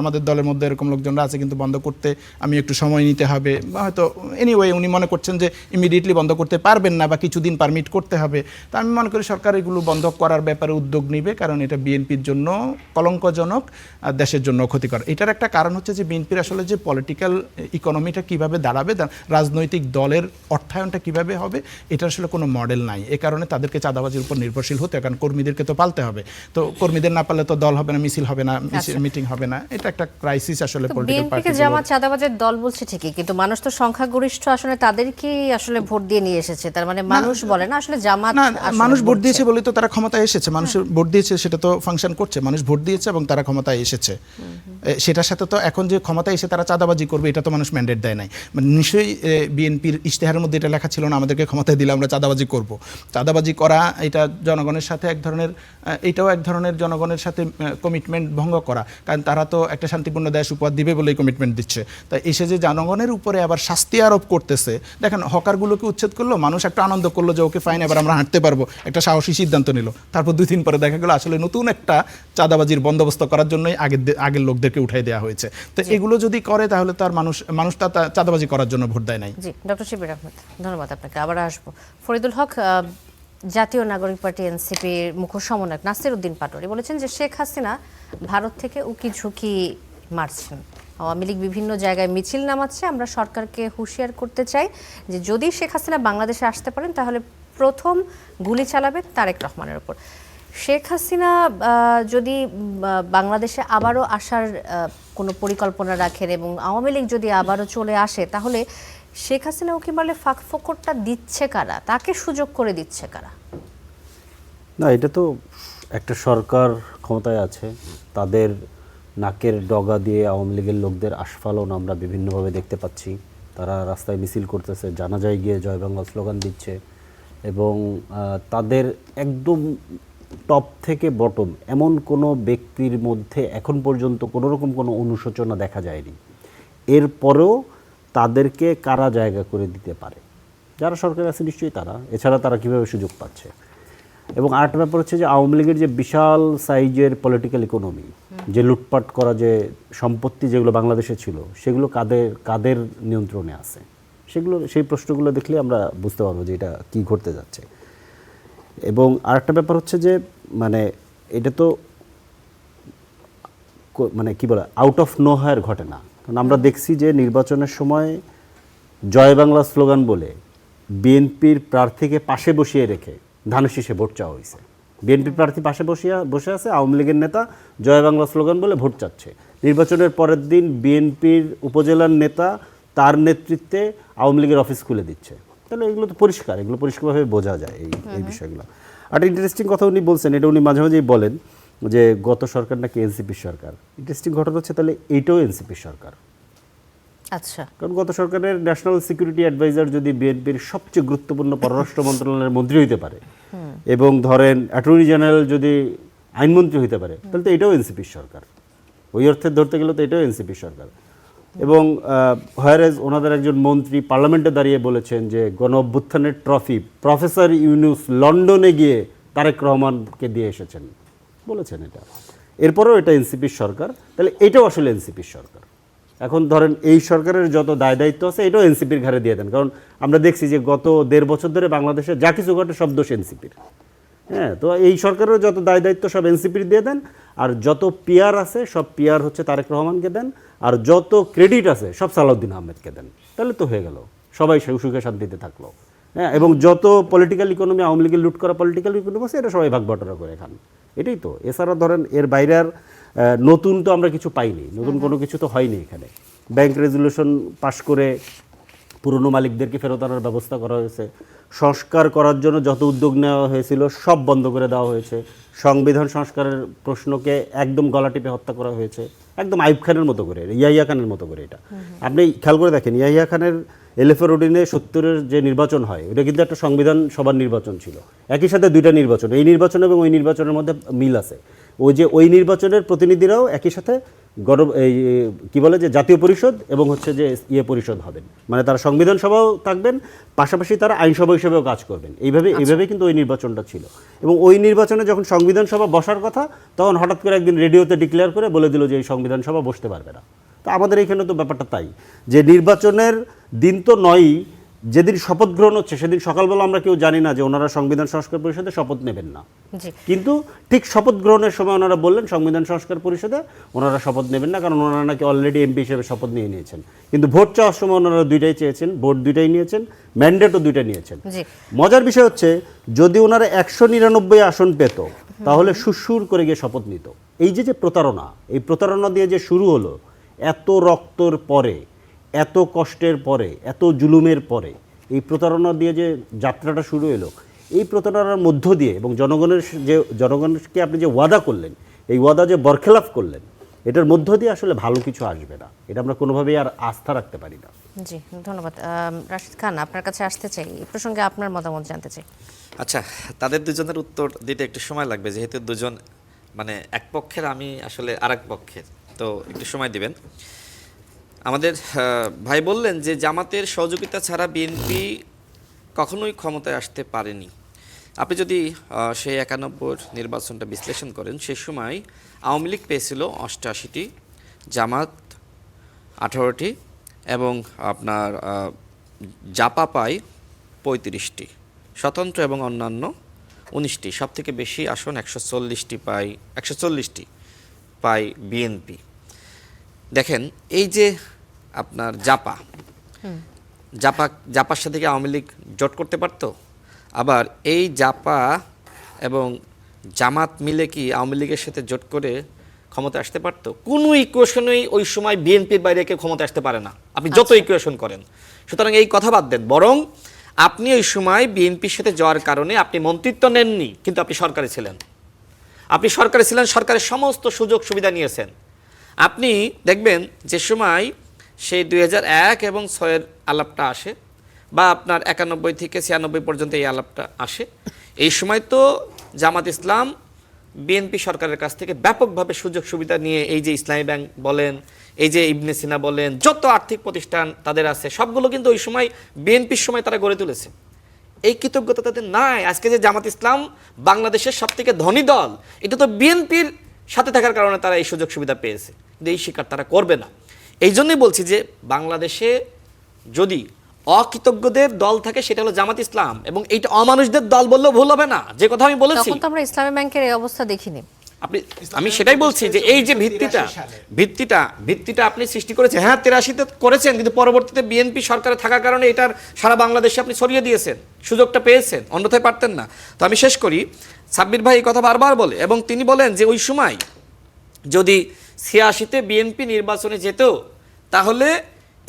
আমাদের দলের মধ্যে এরকম লোকজনরা আছে, কিন্তু বন্ধ করতে আমি একটু সময় নিতে হবে, হয়তো এনিওয়ে উনি মনে করছেন যে ইমিডিয়েটলি বন্ধ করতে পারবেন না বা কিছুদিন পারমিট করতে হবে। তো আমি মনে করি সরকার এগুলো বন্ধ করার ব্যাপারে উদ্যোগ নিবে, কারণ এটা বিএনপির জন্য কলঙ্কজনক, দেশের জন্য ক্ষতিকর। এটার একটা কারণ হচ্ছে যে বিএনপির আসলে যে পলিটিক্যাল ইকোনমিটা কিভাবে দাঁড়াবে, রাজনৈতিক দলের অর্থায়নটা কিভাবে হবে, এটা আসলে কোনো মডেল নাই। এ কারণে তাদেরকে চাঁদাবাজির উপর নির্ভরশীল হতে, কারণ কর্মীদেরকে তো পালতে হবে। তো কর্মীদের না পারলে তো দল হবে না, মিছিল হবে না, মিটিং হবে না। এটা একটা ক্রাইসিস আসলে পলিটিক্যাল পার্টি। জামাত চাঁদাবাজের দল বলছে ঠিকই, কিন্তু মানুষ তো সংখ্যাগরিষ্ঠ আসলে তাদেরকেই আসলে ভোট দিয়ে নিয়ে এসেছে। তার মানে মানুষ বলে না আসলে জামাত, মানুষ ভোট দিয়েছে বলে তো তারা ক্ষমতায় এসেছে, মানুষ ভোট দিয়েছে সেটা তো ফাংশন করছে, মানুষ ভোট দিয়েছে এবং তারা ক্ষমতায় এসেছে। সেটার সাথে তো এখন যে ক্ষমতা এসে তারা চাঁদাবাজি করবে এটা তো মানুষ ম্যান্ডেট দেয় নাই। মানে নিশ্চয়ই বিএনপির ইশতেহারের মধ্যে এটা লেখা ছিল না আমাদেরকে ক্ষমতায় দিলে আমরা চাঁদাবাজি করব। চাঁদাবাজি করা এটা জনগণের সাথে এক ধরনের, এটাও এক ধরনের জনগণের সাথে কমিটমেন্ট ভঙ্গ করা, কারণ তারা তো একটা শান্তিপূর্ণ দেশ উপহার দিবে বলেই কমিটমেন্ট দিচ্ছে। তাই এসে যে জনগণের উপরে আবার শাস্তি আরোপ করতেছে, দেখেন হকারগুলোকে উচ্ছেদ করলো, মানুষ একটা আনন্দ করলো যে ওকে ফাইন এবার আমরা হাঁটতে পারবো, একটা সাহসী সিদ্ধান্ত নিল। তারপর 2 দিন পরে দেখা গেলো আসলে নতুন একটা চাঁদাবাজির বন্দোবস্ত করার জন্যই আগের লোকদেরকে উঠাই দেওয়া হয়েছে। তো এগুলো যদি করে তাহলে তার মানুষ চাঁদাবাজি করার জন্য ভোট দেয় নাই। জি, ডক্টর শিবির আহমেদ, ধন্যবাদ আপনাকে। আবার আসবো ফরিদুল হক। জাতীয় নাগরিক পার্টি এনসিপির মুখ্য সমন্বয়ক নাসির উদ্দিন পাটোয়ারি বলেছেন যে শেখ হাসিনা ভারত থেকে উকি ঝুঁকি মারছেন, আওয়ামী লীগ বিভিন্ন জায়গায় মিছিল নামাচ্ছে। আমরা সরকারকে হুঁশিয়ার করতে চাই যে যদি শেখ হাসিনা বাংলাদেশে আসতে পারেন তাহলে প্রথম গুলি চালাবেন তারেক রহমানের উপর। শেখ হাসিনা যদি বাংলাদেশে আবারও আসার কোনো পরিকল্পনা রাখেন এবং আওয়ামী লীগ যদি আবারও চলে আসে, তাহলে শেখ হাসিনা উকি মারলে ফাঁক ফোকরটা দিচ্ছে কারা, তাকে সুযোগ করে দিচ্ছে কারা? না, এটা তো একটা সরকার ক্ষমতায় আছে, তাদের নাকের ডগা দিয়ে আওয়ামী লীগের লোকদের আস্ফালন আমরা বিভিন্নভাবে দেখতে পাচ্ছি। তারা রাস্তায় মিছিল করতেছে, জানাজায় গিয়ে জয় বাংলা স্লোগান দিচ্ছে, এবং তাদের একদম টপ থেকে বটম এমন কোনো ব্যক্তির মধ্যে এখন পর্যন্ত কোনো রকম কোনো অনুশোচনা দেখা যায়নি। এরপরেও তাদেরকে কারা জায়গা করে দিতে পারে? যারা সরকারে আছে নিশ্চয়ই তারা, এছাড়া তারা কীভাবে সুযোগ পাচ্ছে? এবং আরেকটা ব্যাপার হচ্ছে যে আওয়ামী লীগের যে বিশাল সাইজের পলিটিক্যাল ইকোনমি, যে লুটপাট করা যে সম্পত্তি যেগুলো বাংলাদেশে ছিল, সেগুলো কাদের নিয়ন্ত্রণে আছে, সেই প্রশ্নগুলো দেখলে আমরা বুঝতে পারবো যে এটা কী ঘটতে যাচ্ছে। এবং আরেকটা ব্যাপার হচ্ছে যে মানে এটা তো মানে কি বলে আউট অফ নো হায়ার ঘটে না। কারণ আমরা দেখছি যে নির্বাচনের সময় জয় বাংলা স্লোগান বলে বিএনপির প্রার্থীকে পাশে বসিয়ে রেখে ধানের শীষে ভোট চাওয়া হয়েছে। বিএনপির প্রার্থী পাশে বসে আছে, আওয়ামী লীগের নেতা জয় বাংলা স্লোগান বলে ভোট চাচ্ছে। নির্বাচনের পরের দিন বিএনপির উপজেলার নেতা তার নেতৃত্বে আওয়ামী লীগের অফিস খুলে দিচ্ছে। তাহলে এগুলো তো পরিষ্কার, এগুলো পরিষ্কারভাবে বোঝা যায় এই বিষয়গুলো। আর ইন্টারেস্টিং কথা উনি বলছেন, এটা উনি মাঝে মাঝেই বলেন যে গত সরকার নাকি এনসিপির সরকার। ইন্টারেস্টিং ঘটনা হচ্ছে তাহলে এইটাও এনসিপির সরকার। আচ্ছা, কারণ গত সরকারের ন্যাশনাল সিকিউরিটি অ্যাডভাইজার যদি বিএনপির সবচেয়ে গুরুত্বপূর্ণ পররাষ্ট্র মন্ত্রণালয়ের মন্ত্রী হইতে পারে, এবং ধরেন অ্যাটর্নি জেনারেল যদি আইনমন্ত্রী হইতে পারে, তাহলে তো এটাও এনসিপির সরকার। ওই অর্থে ধরতে গেলে তো এটাও এনসিপির সরকার। এবং হোয়ারেজ ওনাদের একজন মন্ত্রী পার্লামেন্টে দাঁড়িয়ে বলেছেন যে গণ অভ্যুত্থানের ট্রফি প্রফেসর ইউনুস লন্ডনে গিয়ে তারেক রহমানকে দিয়ে এসেছেন, বলেছেন এটা। এরপরেও এটা এনসিপির সরকার, তাহলে এটাও আসলে এনসিপির সরকার। এখন ধরেন এই সরকারের যত দায় দায়িত্ব আছে এটাও এনসিপির ঘাড়ে দিয়ে দেন। কারণ আমরা দেখছি যে গত 1.5 বছর ধরে বাংলাদেশে যা কিছু ঘটে সব দোষ এনসিপির। হ্যাঁ, তো এই সরকারের যত দায় দায়িত্ব সব এনসিপির দিয়ে দেন, আর যত পিআর আছে সব পিআর হচ্ছে তারেক রহমানকে দেন, আর যত ক্রেডিট আছে সব সালাউদ্দিন আহমেদকে দেন। তাহলে তো হয়ে গেল, সবাই সুখে শান্তিতে থাকলো। হ্যাঁ, এবং যত পলিটিক্যাল ইকোনমি আওয়ামী লীগের লুট করা পলিটিক্যাল ইকোনমি আছে এটা সবাই ভাগ বটরা করে খান। এটাই তো। এছাড়া ধরেন এর বাইরে আর নতুন তো আমরা কিছু পাইনি, নতুন কোনো কিছু তো হয়নি এখানে। ব্যাংক রেজুলেশন পাশ করে পুরনো মালিকদেরকে ফেরত আনার ব্যবস্থা করা হয়েছে। সংস্কার করার জন্য যত উদ্যোগ নেওয়া হয়েছিল সব বন্ধ করে দেওয়া হয়েছে। সংবিধান সংস্কারের প্রশ্নকে একদম গলা টিপে হত্যা করা হয়েছে, একদম আইয়ুব খানের মতো করে, ইয়াহিয়া খানের মতো করে। এটা আপনি খেয়াল করে দেখেন, ইয়াহিয়া খানের এলএফএ রোডিনে 70-এর যে নির্বাচন হয় ওটা কিন্তু একটা সংবিধান সভার নির্বাচন ছিল। একই সাথে 2টা নির্বাচন, এই নির্বাচন এবং ওই নির্বাচনের মধ্যে মিল আছে। ওই নির্বাচনের প্রতিনিধিরাও একই সাথে কি বলে যে জাতীয় পরিষদ এবং হচ্ছে যে পরিষদ হবেন, মানে তারা সংবিধান সভাও থাকবেন, পাশাপাশি তারা আইনসভা হিসেবেও কাজ করবেন। এইভাবে কিন্তু ওই নির্বাচনটা ছিল। এবং ওই নির্বাচনে যখন সংবিধান সভা বসার কথা, তখন হঠাৎ করে একদিন রেডিওতে ডিক্লেয়ার করে বলে দিল যে এই সংবিধান সভা বসতে পারবে না। তো আমাদের এইখানে তো ব্যাপারটা তাই, যে নির্বাচনের দিন তো নয়ই, যেদিন শপথ গ্রহণ হচ্ছে সেদিন সকালবেলা আমরা কেউ জানি না যে ওনারা সংবিধান সংস্কার পরিষদে শপথ নেবেন না। কিন্তু ঠিক শপথ গ্রহণের সময় ওনারা বললেন সংবিধান সংস্কার পরিষদে ওনারা শপথ নেবেন না, কারণ ওনারা নাকি অলরেডি এমপি হিসেবে শপথ নিয়ে নিয়েছেন। কিন্তু ভোট চাওয়ার সময় ওনারা 2টাই চেয়েছেন, ভোট 2টাই নিয়েছেন, ম্যান্ডেটও 2টা নিয়েছেন। মজার বিষয় হচ্ছে যদি ওনারা 199 আসন পেত তাহলে সুর করে গিয়ে শপথ নিত। এই যে প্রতারণা, এই প্রতারণা দিয়ে যে শুরু হলো, এত রক্তর পরে, এত কষ্টের পরে, এত জুলুমের পরে এই প্রতারণা দিয়ে যে যাত্রাটা শুরু হলো, এই প্রতারণার মধ্য দিয়ে এবং জনগণকে আপনি যে ওয়াদা করলেন, এই ওয়াদা যে বরখেলাফ করলেন, এটার মধ্য দিয়ে আসলে ভালো কিছু আসবে না, এটা আমরা কোনোভাবেই আর আস্থা রাখতে পারি না। জি, ধন্যবাদ। রাশিদ খান, আপনার কাছে আসতে চাই, এই প্রসঙ্গে আপনার মতামত জানতে চাই। আচ্ছা, তাদের দুজনের উত্তর দিতে একটু সময় লাগবে, যেহেতু দুজন মানে এক পক্ষের, আমি আসলে আরেক পক্ষের, তো একটু সময় দিবেন। আমাদের ভাই বললেন যে জামাতের সহযোগিতা ছাড়া বিএনপি কখনোই ক্ষমতায় আসতে পারেনি। আপনি যদি সেই 91 নির্বাচনটা বিশ্লেষণ করেন, সে সময় আওয়ামী লীগ পেয়েছিল 88টি, জামাত 18টি এবং আপনার জাপা পায় 35টি, স্বতন্ত্র এবং অন্যান্য 19টি, সব থেকে বেশি আসন 140টি পায় বিএনপি। দেখেন এই যে আপনার জাপার সাথে কি আওয়ামী লীগ জোট করতে পারতো? আবার এই জাপা এবং জামাত মিলে কি আওয়ামী লীগের সাথে জোট করে ক্ষমতা আসতে পারতো? কোনো ইকুয়েশনই ওই সময় বিএনপির বাইরে কেউ ক্ষমতা আসতে পারে না, আপনি যত ইকুয়েশন করেন। সুতরাং এই কথা বাদ দেন, বরং আপনি ওই সময় বিএনপির সাথে যাওয়ার কারণে আপনি মন্ত্রিত্ব নেননি, কিন্তু আপনি সরকারে ছিলেন, সরকারের সমস্ত সুযোগ সুবিধা নিয়েছেন। আপনি দেখবেন যে সময় সেই 2001 এবং 6-এর আলাপটা আসে, বা আপনার 91 থেকে 96 পর্যন্ত এই আলাপটা আসে, এই সময় তো জামাত ইসলাম বিএনপি সরকারের কাছ থেকে ব্যাপকভাবে সুযোগ সুবিধা নিয়ে এই যে ইসলামী ব্যাংক বলেন, এই যে ইবনে সিনা বলেন, যত আর্থিক প্রতিষ্ঠান তাদের আছে সবগুলো কিন্তু ওই সময় বিএনপির সময় তারা গড়ে তুলেছে। এই কৃতজ্ঞতা তাদের নাই। আজকে যে জামাত ইসলাম বাংলাদেশের সবথেকে ধনী দল, এটা তো বিএনপির সাথে থাকার কারণে তারা এই সুযোগ সুবিধা পেয়েছে, কিন্তু এই স্বীকার তারা করবে না। এই জন্যই বলছি যে বাংলাদেশে যদি অকৃতজ্ঞদের দল থাকে সেটা হলো জামাত ইসলাম, এবং এইটা অমানুষদের দল বললেও ভুল হবে না, যে কথা আমি বলেছি। তখন তো আমরা ইসলামী ব্যাংকের এই অবস্থা দেখিনি। আমি সেটাই বলছি যে এই যে ভিত্তিটা আপনি সৃষ্টি করেছেন, হ্যাঁ 83-তে করেছেন, কিন্তু পরবর্তীতে বিএনপি সরকারে থাকার কারণে এটার সারা বাংলাদেশে আপনি ছড়িয়ে দিয়েছেন, সুযোগটা পেয়েছেন, অন্যথায় পারতেন না। তো আমি শেষ করি, সাব্বির ভাই এই কথা বারবার বলে, এবং তিনি বলেন যে ওই সময় যদি 86-তে বিএনপি নির্বাচনে যেত তাহলে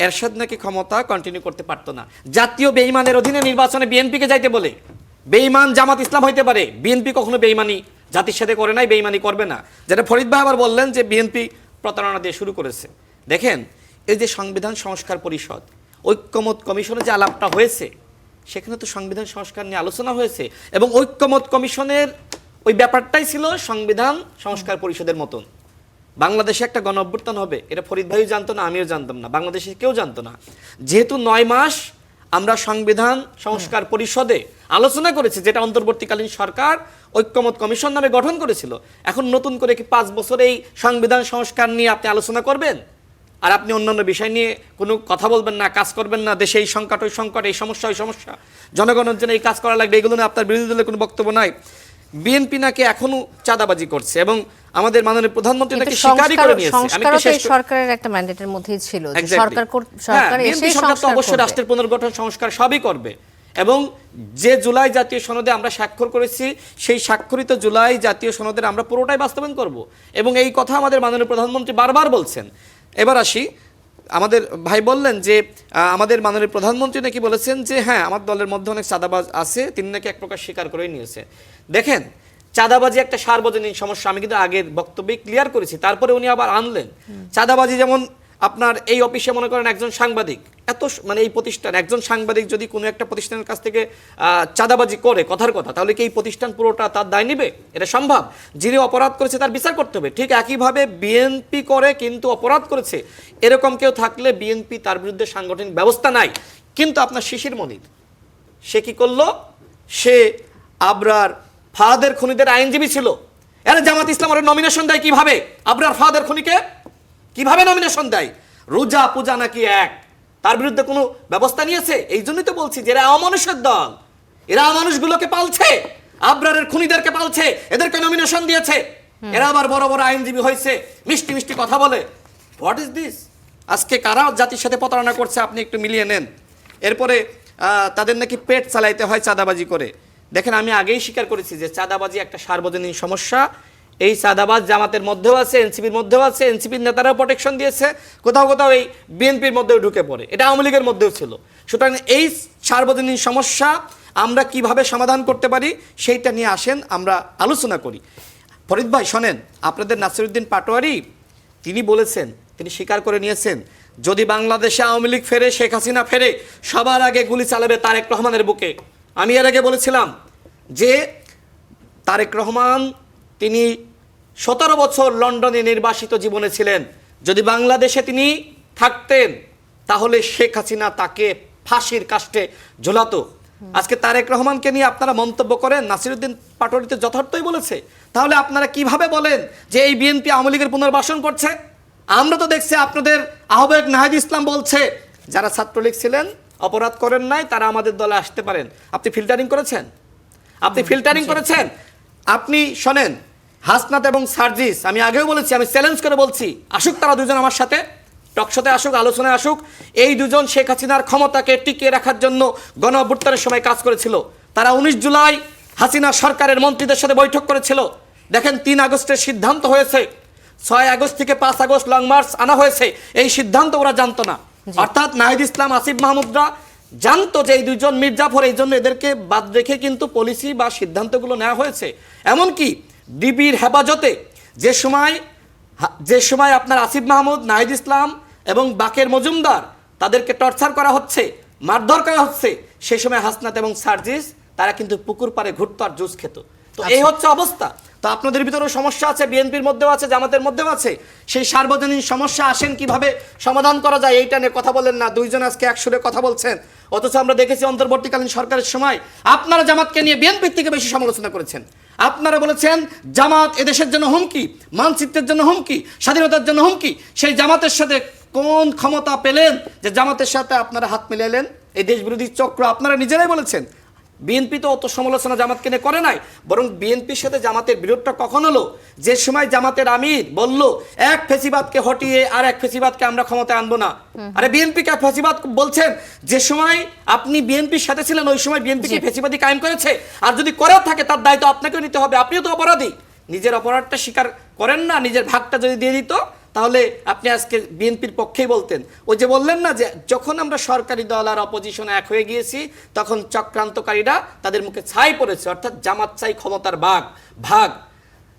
এরশাদ নাকি ক্ষমতা কন্টিনিউ করতে পারতো না। জাতীয় বেঈমানের অধীনে নির্বাচনে বিএনপিকে যাইতে বলে। বেঈমান জামাত ইসলাম হইতে পারে, বিএনপি কখনো বেঈমানি জাতির সাথে করে নাই, বেঈমানি করবে না। যেটা ফরিদ ভাই আবার বললেন যে বিএনপি প্রতারণা দিয়ে শুরু করেছে। দেখেন এই যে সংবিধান সংস্কার পরিষদ, ঐক্যমত কমিশনে যে আলাপটা হয়েছে, সেখানে তো সংবিধান সংস্কার নিয়ে আলোচনা হয়েছে, এবং ঐক্যমত কমিশনের ওই ব্যাপারটাই ছিল সংবিধান সংস্কার পরিষদের মতন। বাংলাদেশে একটা গণ অভ্যুত্থান হবে, এটা ফরিদ ভাইও জানতো না, আমিও জানতাম না, বাংলাদেশে কেউ জানতো না। যেহেতু 9 মাস আমরা সংবিধান সংস্কার পরিষদে আলোচনা করেছি, যেটা অন্তর্বর্তীকালীন সরকার ঐক্যমত কমিশন নামে গঠন করেছিল, এখন নতুন করে কি 5 বছর এই সংবিধান সংস্কার নিয়ে আপনি আলোচনা করবেন, আর আপনি অন্যান্য বিষয় নিয়ে কোনো কথা বলবেন না, কাজ করবেন না? দেশে এই সংকট, ওই সংকট, এই সমস্যা, ওই সমস্যা, জনগণের জন্য এই কাজ করা লাগবে, এগুলো নিয়ে আপনার বিরোধী দলের কোনো বক্তব্য নাই। বিএনপি নাকি এখনো চাঁদাবাজি করছে, এবং আমাদের মাননীয় প্রধানমন্ত্রী নাকি স্বীকারই করে নিয়েছে। আমি সরকারের একটা ম্যান্ডেটের মধ্যেই ছিল যে সরকার এসে সংস্কার অবশ্যই রাষ্ট্রের পুনর্গঠন সংস্কার সবই করবে, এবং যে জুলাই জাতীয় সনদে আমরা স্বাক্ষর করেছি, সেই স্বাক্ষরিত জুলাই জাতীয় সনদের আমরা পুরোটাই বাস্তবায়ন করব, এবং এই কথা আমাদের মাননীয় প্রধানমন্ত্রী বারবার বলছেন। এবার আসি, আমাদের ভাই বললেন যে আমাদের মাননীয় প্রধানমন্ত্রী নাকি বলেছেন যে হ্যাঁ আমার দলের মধ্যে অনেক চাঁদাবাজ আছে, তিনি নাকি এক প্রকার স্বীকার করেই নিয়েছে। দেখেন চাঁদাবাজি একটা সার্বজনীন সমস্যা, আমি কিন্তু আগের বক্তব্যে ক্লিয়ার করেছি, তারপরে উনি আবার আনলেন চাঁদাবাজি। যেমন আপনার এই অফিসে মনে করেন একজন সাংবাদিক, এত মানে এই প্রতিষ্ঠান, একজন সাংবাদিক যদি কোনো একটা প্রতিষ্ঠানের কাছ থেকে চাঁদাবাজি করে কথার কথা, তাহলে কি এই প্রতিষ্ঠান পুরোটা তার দায় নেবে? এটা সম্ভব? যিনি অপরাধ করেছে তার বিচার করতে হবে। ঠিক একইভাবে বিএনপি করে কিন্তু অপরাধ করেছে, এরকম কেউ থাকলে বিএনপি তার বিরুদ্ধে সাংগঠনিক ব্যবস্থা নাই। কিন্তু আপনার শিশির মনির সে কি করলো? সে আবরার ফাহাদের খুনিদের আইনজীবী ছিল। এরা জামাত ইসলাম ওর নমিনেশন দেয় কিভাবে? আবরার ফাহাদের খুনিকে কিভাবে নমিনেশন দেয়? রোজা পূজা নাকি এক, তার বিরুদ্ধে কোনো ব্যবস্থা নিয়েছে? এই জন্যই তো বলছি যে এরা অমানুষের দল, এরা মানুষগুলোকে পালছে, আবরারের খুনিদেরকে পালছে, এদেরকে নমিনেশন দিয়েছে, এরা আবার বড় বড় আইনজীবী হয়েছে, মিষ্টি মিষ্টি কথা বলে। What is this? আজকে কারা জাতির সাথে প্রতারণা করছে আপনি একটু মিলিয়ে নেন। এরপরে তাদের নাকি পেট চালাইতে হয় চাঁদাবাজি করে। দেখেন আমি আগেই স্বীকার করেছি যে চাঁদাবাজি একটা সার্বজনীন সমস্যা। এই চাঁদাবাজ জামাতের মধ্যেও আছে, এনসিপির মধ্যেও আছে, এনসিপির নেতারাও প্রোটেকশন দিয়েছে, কোথাও কোথাও এই বিএনপির মধ্যেও ঢুকে পড়ে, এটা আওয়ামী লীগের মধ্যেও ছিল। সুতরাং এই সার্বজনীন সমস্যা আমরা কিভাবে সমাধান করতে পারি সেইটা নিয়ে আসেন আমরা আলোচনা করি। ফরিদ ভাই শোনেন, আপনাদের নাসিরউদ্দিন পাটোয়ারি তিনি বলেছেন, তিনি স্বীকার করে নিয়েছেন, যদি বাংলাদেশে আওয়ামী লীগ ফেরে, শেখ হাসিনা ফেরে, সবার আগে গুলি চালাবে তারেক রহমানের বুকে। আমি এর আগে বলেছিলাম যে তারেক রহমান তিনি 17 বছর লন্ডনে নির্বাসিত জীবনে ছিলেন। যদি বাংলাদেশে তিনি থাকতেন তাহলে শেখ হাসিনা তাকে ফাঁসির কাস্টে ঝোলাতো। আজকে তারেক রহমানকে নিয়ে আপনারা মন্তব্য করেন, নাসিরউদ্দিন পাটোয়ারি তো যথার্থই বলেছে। তাহলে আপনারা কিভাবে বলেন যে এই বিএনপি আওয়ামী লীগের পুনর্বাসন করছে? আমরা তো দেখছি আপনাদের আহ্বায়ক নাহিদ ইসলাম বলছে যারা ছাত্রলীগ ছিলেন, অপরাধ করেন নাই, তারা আমাদের দলে আসতে পারেন। আপনি ফিল্টারিং করেছেন? আপনি ফিল্টারিং করেছেন? আপনি শোনেন, হাসনাত এবং সার্জিস, আমি আগেও বলেছি, আমি চ্যালেঞ্জ করে বলছি, আসুক তারা দুজন আমার সাথে টকশোতে আসুক, আলোচনায় আসুক। এই দুজন শেখ হাসিনার ক্ষমতাকে টিকিয়ে রাখার জন্য গণ অভ্যুত্থানের সময় কাজ করেছিল। তারা 19 জুলাই হাসিনা সরকারের মন্ত্রীদের সাথে বৈঠক করেছিল। দেখেন 3 আগস্টের সিদ্ধান্ত হয়েছে, 6 আগস্ট থেকে 5 আগস্ট লং মার্চ আনা হয়েছে। এই সিদ্ধান্ত ওরা জানতো না। অর্থাৎ নাহিদ ইসলাম, আসিফ মাহমুদরা জানতো যে এই দুজন মির্জাফর, এই জন্য এদেরকে বাদ রেখে কিন্তু পলিসি বা সিদ্ধান্তগুলো নেওয়া হয়েছে। এমনকি ডিবির হেফাজতে যে সময় আপনার আসিফ মাহমুদ, নাহিদ ইসলাম এবং বাকের মজুমদার তাদেরকে টর্চার করা হচ্ছে, মারধর করা হচ্ছে, সেই সময় হাসনাত এবং সার্জিস তারা কিন্তু পুকুর পাড়ে ঘুরতো আর জুস খেত। তো এই হচ্ছে অবস্থা। তো আপনাদের ভিতরেও সমস্যা আছে, বিএনপির মধ্যেও আছে, জামাতের মধ্যেও আছে। সেই সার্বজনীন সমস্যা আসেন কিভাবে সমাধান করা যায় এইটা নিয়ে কথা বলেন না। দুইজন আজকে এক সুরে কথা বলছেন, অথচ আমরা দেখেছি অন্তর্বর্তীকালীন সরকারের সময় আপনারা জামাতকে নিয়ে বিএনপির থেকে বেশি সমালোচনা করেছেন। আপনারা বলেছেন জামাত এদেশের জন্য হুমকি, মানচিত্রের জন্য হুমকি, স্বাধীনতার জন্য হুমকি। সেই জামাতের সাথে কোন ক্ষমতা পেলেন যে জামাতের সাথে আপনারা হাত মিলালেন? এই দেশবিরোধী চক্র আপনারা নিজেরাই বলেছেন। বিএনপি তো অত সমালোচনা জামাতকে নিয়ে করে নাই, বরং বিএনপির সাথে জামাতের বিরোধটা কখন হলো? যে সময় জামাতের আমির বলল এক ফেসিবাদকে হটিয়ে আর এক ফেসিবাদকে আমরা ক্ষমতায় আনবো না। আরে বিএনপিকে ফেসিবাদ বলছেন, যে সময় আপনি বিএনপির সাথে ছিলেন ওই সময় বিএনপিকে ফেসিবাদী কায়েম করেছে। আর যদি করা থাকে তার দায়িত্ব আপনাকেও নিতে হবে, আপনিও তো অপরাধী। নিজের অপরাধটা স্বীকার করেন না, নিজের ভাগটা যদি দিয়ে দিত তাহলে আপনি আজকে বিএনপির পক্ষেই বলতেন। ওই যে বললেন না যে যখন আমরা সরকারি দল আর অপোজিশনে এক হয়ে গিয়েছি তখন চক্রান্তকারীরা তাদের মুখে ছাই পড়েছে। অর্থাৎ জামাত চাই ক্ষমতার ভাগ।